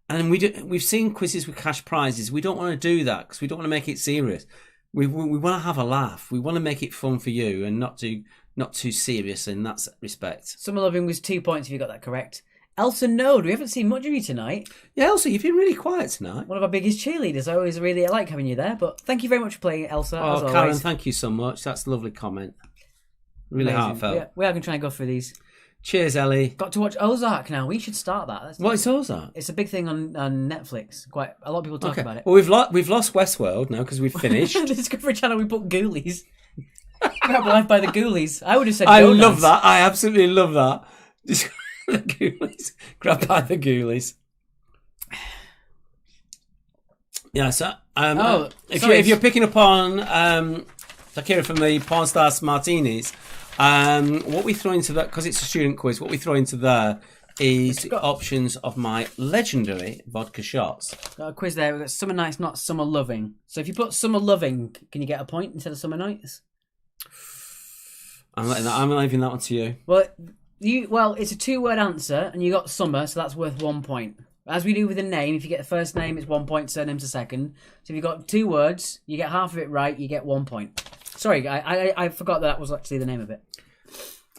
we've seen quizzes with cash prizes. We don't want to do that because we don't want to make it serious. We want to have a laugh. We want to make it fun for you and not do not too serious in that respect. Summer Loving was 2 points if you got that correct. Elsa Node, we haven't seen much of you tonight. Yeah, Elsa, you've been really quiet tonight. One of our biggest cheerleaders. I always really like having you there. But thank you very much for playing, Elsa. as Oh, always. Karen, thank you so much. That's a lovely comment. Really Amazing. heartfelt. We are going to try and go through these. Cheers, Ellie. Got to watch Ozark now. We should start that. What is Ozark? It's a big thing on Netflix. Quite a lot of people talk about it. Well, we've lost Westworld now because we've finished. The Discovery Channel, we put Ghoulies. Grab Life by the Ghoulies. I would have said I Go love Dance. that. I absolutely love that. Just the Ghoulies. Grabbed by the Ghoulies. Yeah, so if you're picking up on Takira from the Porn Stars Martinis, what we throw into that, because it's a student quiz, what we throw into there is the options of my legendary vodka shots. Got a quiz there. We've got Summer Nights, not Summer Loving. So if you put Summer Loving, can you get a point instead of Summer Nights? I'm leaving that one to you. Well, it's a 2-word answer, and you got Summer, so that's worth 1 point. As we do with a name, if you get the first name, it's 1 point, surname's a second. So if you've got 2 words, you get half of it right, you get 1 point. Sorry, I forgot that was actually the name of it.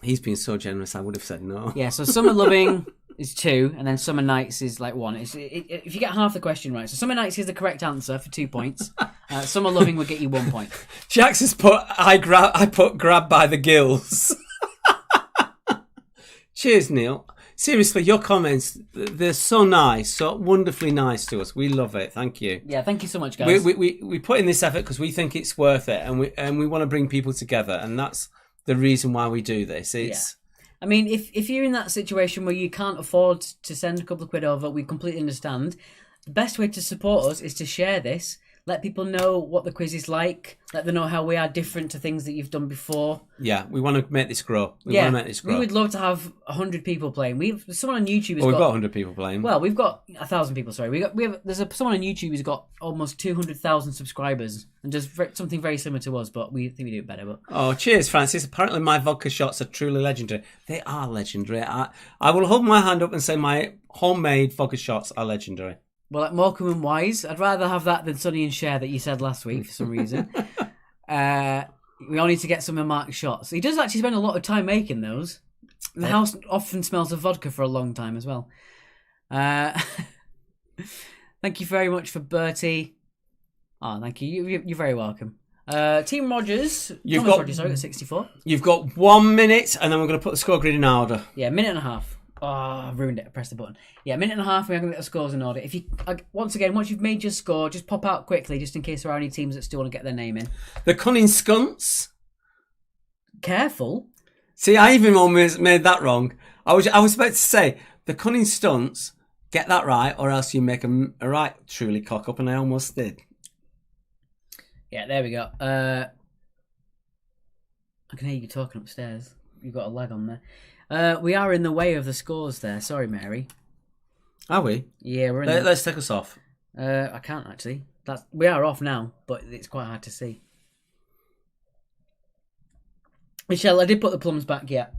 He's been so generous, I would have said no. Yeah, so Summer Loving is 2, and then Summer Nights is like 1. If you get half the question right. So Summer Nights is the correct answer for 2 points. Summer Loving would get you 1 point. Jax has put, I put grab by the gills. Cheers, Neil. Seriously, your comments, they're so nice, so wonderfully nice to us. We love it. Thank you. Yeah, thank you so much, guys. We put in this effort because we think it's worth it, and we want to bring people together, and that's the reason why we do this. I mean, if you're in that situation where you can't afford to send a couple of quid over, we completely understand. The best way to support us is to share this. Let people know what the quiz is like. Let them know how we are different to things that you've done before. Yeah, we want to make this grow. We would love to have 100 people playing. Someone on YouTube has we've got 100 people playing. Well, we've got 1,000 people. Sorry, someone on YouTube who's got almost 200,000 subscribers and does something very similar to us, but we think we do it better. But oh, cheers, Francis! Apparently, my vodka shots are truly legendary. They are legendary. I will hold my hand up and say my homemade vodka shots are legendary. Well, at Morecambe and Wise, I'd rather have that than Sonny and Cher that you said last week for some reason. We all need to get some of Mark's shots. He does actually spend a lot of time making those. The house often smells of vodka for a long time as well. Thank you very much for Bertie. Oh, thank you. You're very welcome. Team Rogers. Rogers, got 64. You've got 1 minute, and then we're going to put the score grid in order. Yeah, minute and a half. Oh, I ruined it. I pressed the button. Yeah, minute and a half. We're going to get the scores in order. If you once you've made your score, just pop out quickly, just in case there are any teams that still want to get their name in. The Cunning Skunts. Careful. See, I even almost made that wrong. I was about to say the Cunning Stunts. Get that right, or else you make a right truly cock up, and I almost did. Yeah, there we go. I can hear you talking upstairs. You've got a lag on there. We are in the way of the scores there. Sorry, Mary. Are we? Yeah, we're in Let's take us off. I can't actually. We are off now, but it's quite hard to see. Michelle, I did put the plums back yet.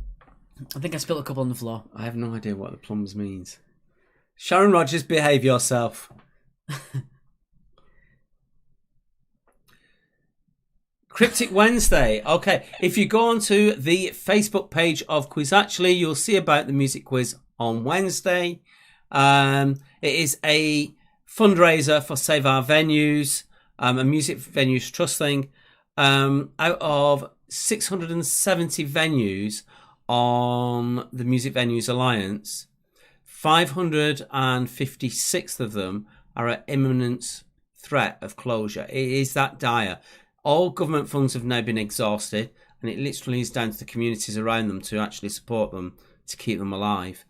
I think I spilled a couple on the floor. I have no idea what the plums means. Sharon Rogers, behave yourself. Cryptic Wednesday. Okay, if you go onto the Facebook page of Quiz Actually, you'll see about the music quiz on Wednesday. It is a fundraiser for Save Our Venues, a music venues trust thing. Out of 670 venues on the Music Venues Alliance, 556 of them are at imminent threat of closure. It is that dire. All government funds have now been exhausted, and it literally is down to the communities around them to actually support them to keep them alive.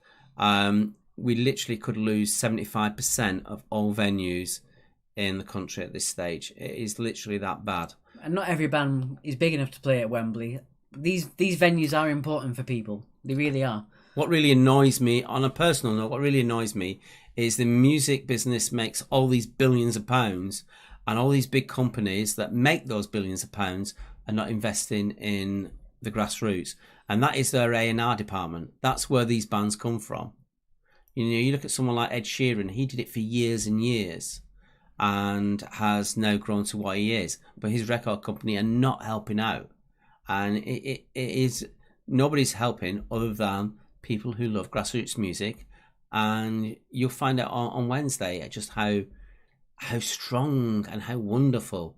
We literally could lose 75% of all venues in the country at this stage. It is literally that bad. And not every band is big enough to play at Wembley. These venues are important for people. They really are. What really annoys me, on a personal note, what really annoys me is the music business makes all these billions of pounds, and all these big companies that make those billions of pounds are not investing in the grassroots. And that is their A&R department. That's where these bands come from. You know, you look at someone like Ed Sheeran, he did it for years and years and has now grown to what he is. But his record company are not helping out. and it is nobody's helping other than people who love grassroots music, and you'll find out on Wednesday just how strong and how wonderful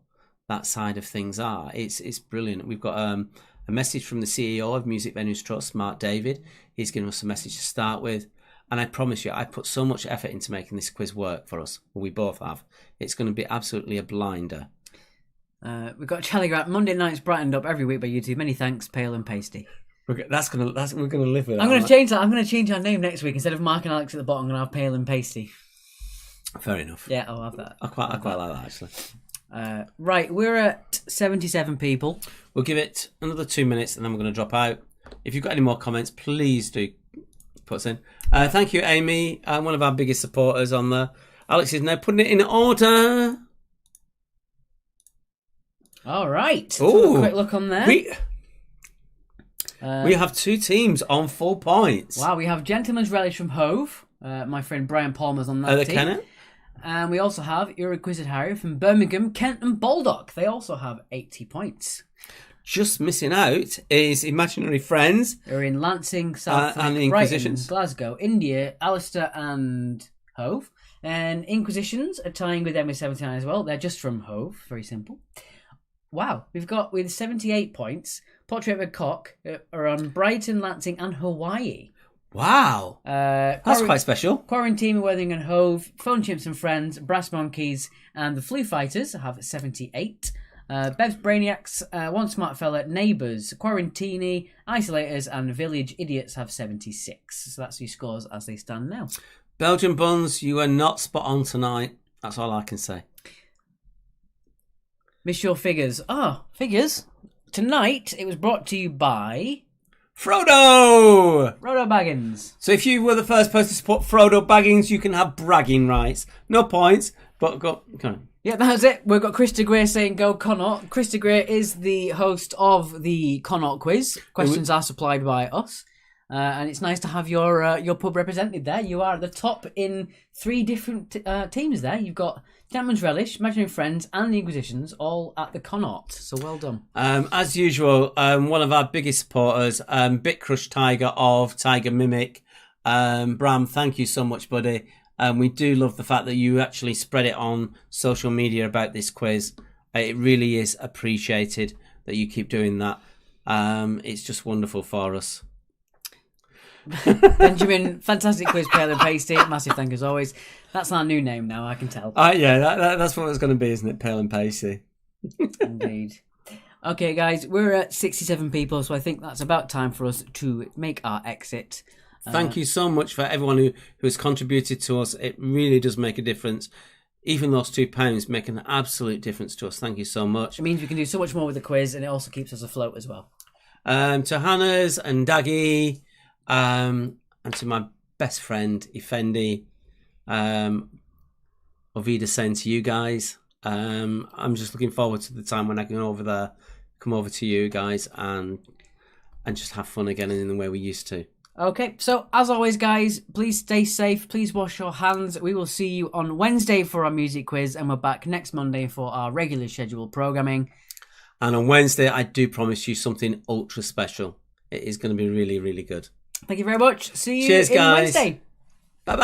that side of things are. It's brilliant. We've got a message from the CEO of Music Venues Trust, Mark David. He's given us a message to start with, and I promise you, I put so much effort into making this quiz work for us. Well, we both have. It's going to be absolutely a blinder. We've got Charlie Grant. Monday nights brightened up every week by YouTube. Many thanks, Pale and Pasty. We're gonna live with that. I'm going to change that. I'm going to change our name next week. Instead of Mark and Alex at the bottom, I'm going to have Pale and Pasty. Fair enough. Yeah, I'll have that. I quite like that actually. Right, we're at 77 people. We'll give it another 2 minutes and then we're going to drop out. If you've got any more comments, please do put us in. Thank you, Amy, one of our biggest supporters on there. Alex is now putting it in order. All right. Let's have Ooh. a quick look on there. We have 2 teams on 4 points. Wow, we have Gentleman's Relish from Hove. My friend Brian Palmer's on that team. Kenneth? And we also have Irrequisite Harry from Birmingham, Kent and Baldock. They also have 80 points. Just missing out is Imaginary Friends. They're in Lancing, South and Brighton, Inquisitions. Glasgow, India, Alistair and Hove. And Inquisitions are tying with them with 79 as well. They're just from Hove. Very simple. Wow. We've got, with 78 points, Portrait of a Cock are on Brighton, Lancing and Hawaii. Wow. That's quite special. Quarantine, Worthing and Hove, Phone Chimps and Friends, Brass Monkeys and the Flu Fighters have 78. Bev's Brainiacs, One Smart Fella, Neighbours, Quarantini, Isolators and Village Idiots have 76. So that's your scores as they stand now. Belgian Buns, you are not spot on tonight. That's all I can say. Miss your figures. Figures. Tonight it was brought to you by Frodo! Frodo Baggins. So if you were the first person to support Frodo Baggins, you can have bragging rights. No points, but go on. Yeah, that's it. We've got Krista Gray saying go Connaught. Krista Gray is the host of the Connaught quiz. Questions are supplied by us. And it's nice to have your pub represented there. You are at the top in 3 different teams there. You've got Gentleman's Relish, Imaginary Friends, and the Inquisitions all at the Connaught. So well done. As usual, one of our biggest supporters, Bit Crush Tiger of Tiger Mimic. Bram, thank you so much, buddy. We do love the fact that you actually spread it on social media about this quiz. It really is appreciated that you keep doing that. It's just wonderful for us. Benjamin, fantastic quiz, Pale and Pasty. Massive thank you as always. That's our new name now, I can tell. Yeah, that's what it's going to be, isn't it? Pale and Pasty. Indeed. Okay, guys, we're at 67 people, so I think that's about time for us to make our exit. Thank you so much for everyone who has contributed to us. It really does make a difference. Even those £2 make an absolute difference to us. Thank you so much. It means we can do so much more with the quiz, and it also keeps us afloat as well. To Hannah's and Daggy, and to my best friend Effendi, Ovida saying to you guys, I'm just looking forward to the time when I can come over to you guys and just have fun again in the way we used to. Okay, so as always, guys, please stay safe. Please wash your hands. We will see you on Wednesday for our music quiz, and we're back next Monday for our regular scheduled programming. And on Wednesday, I do promise you something ultra special. It is going to be really, really good. Thank you very much. See you Cheers, in guys. Wednesday. Bye-bye.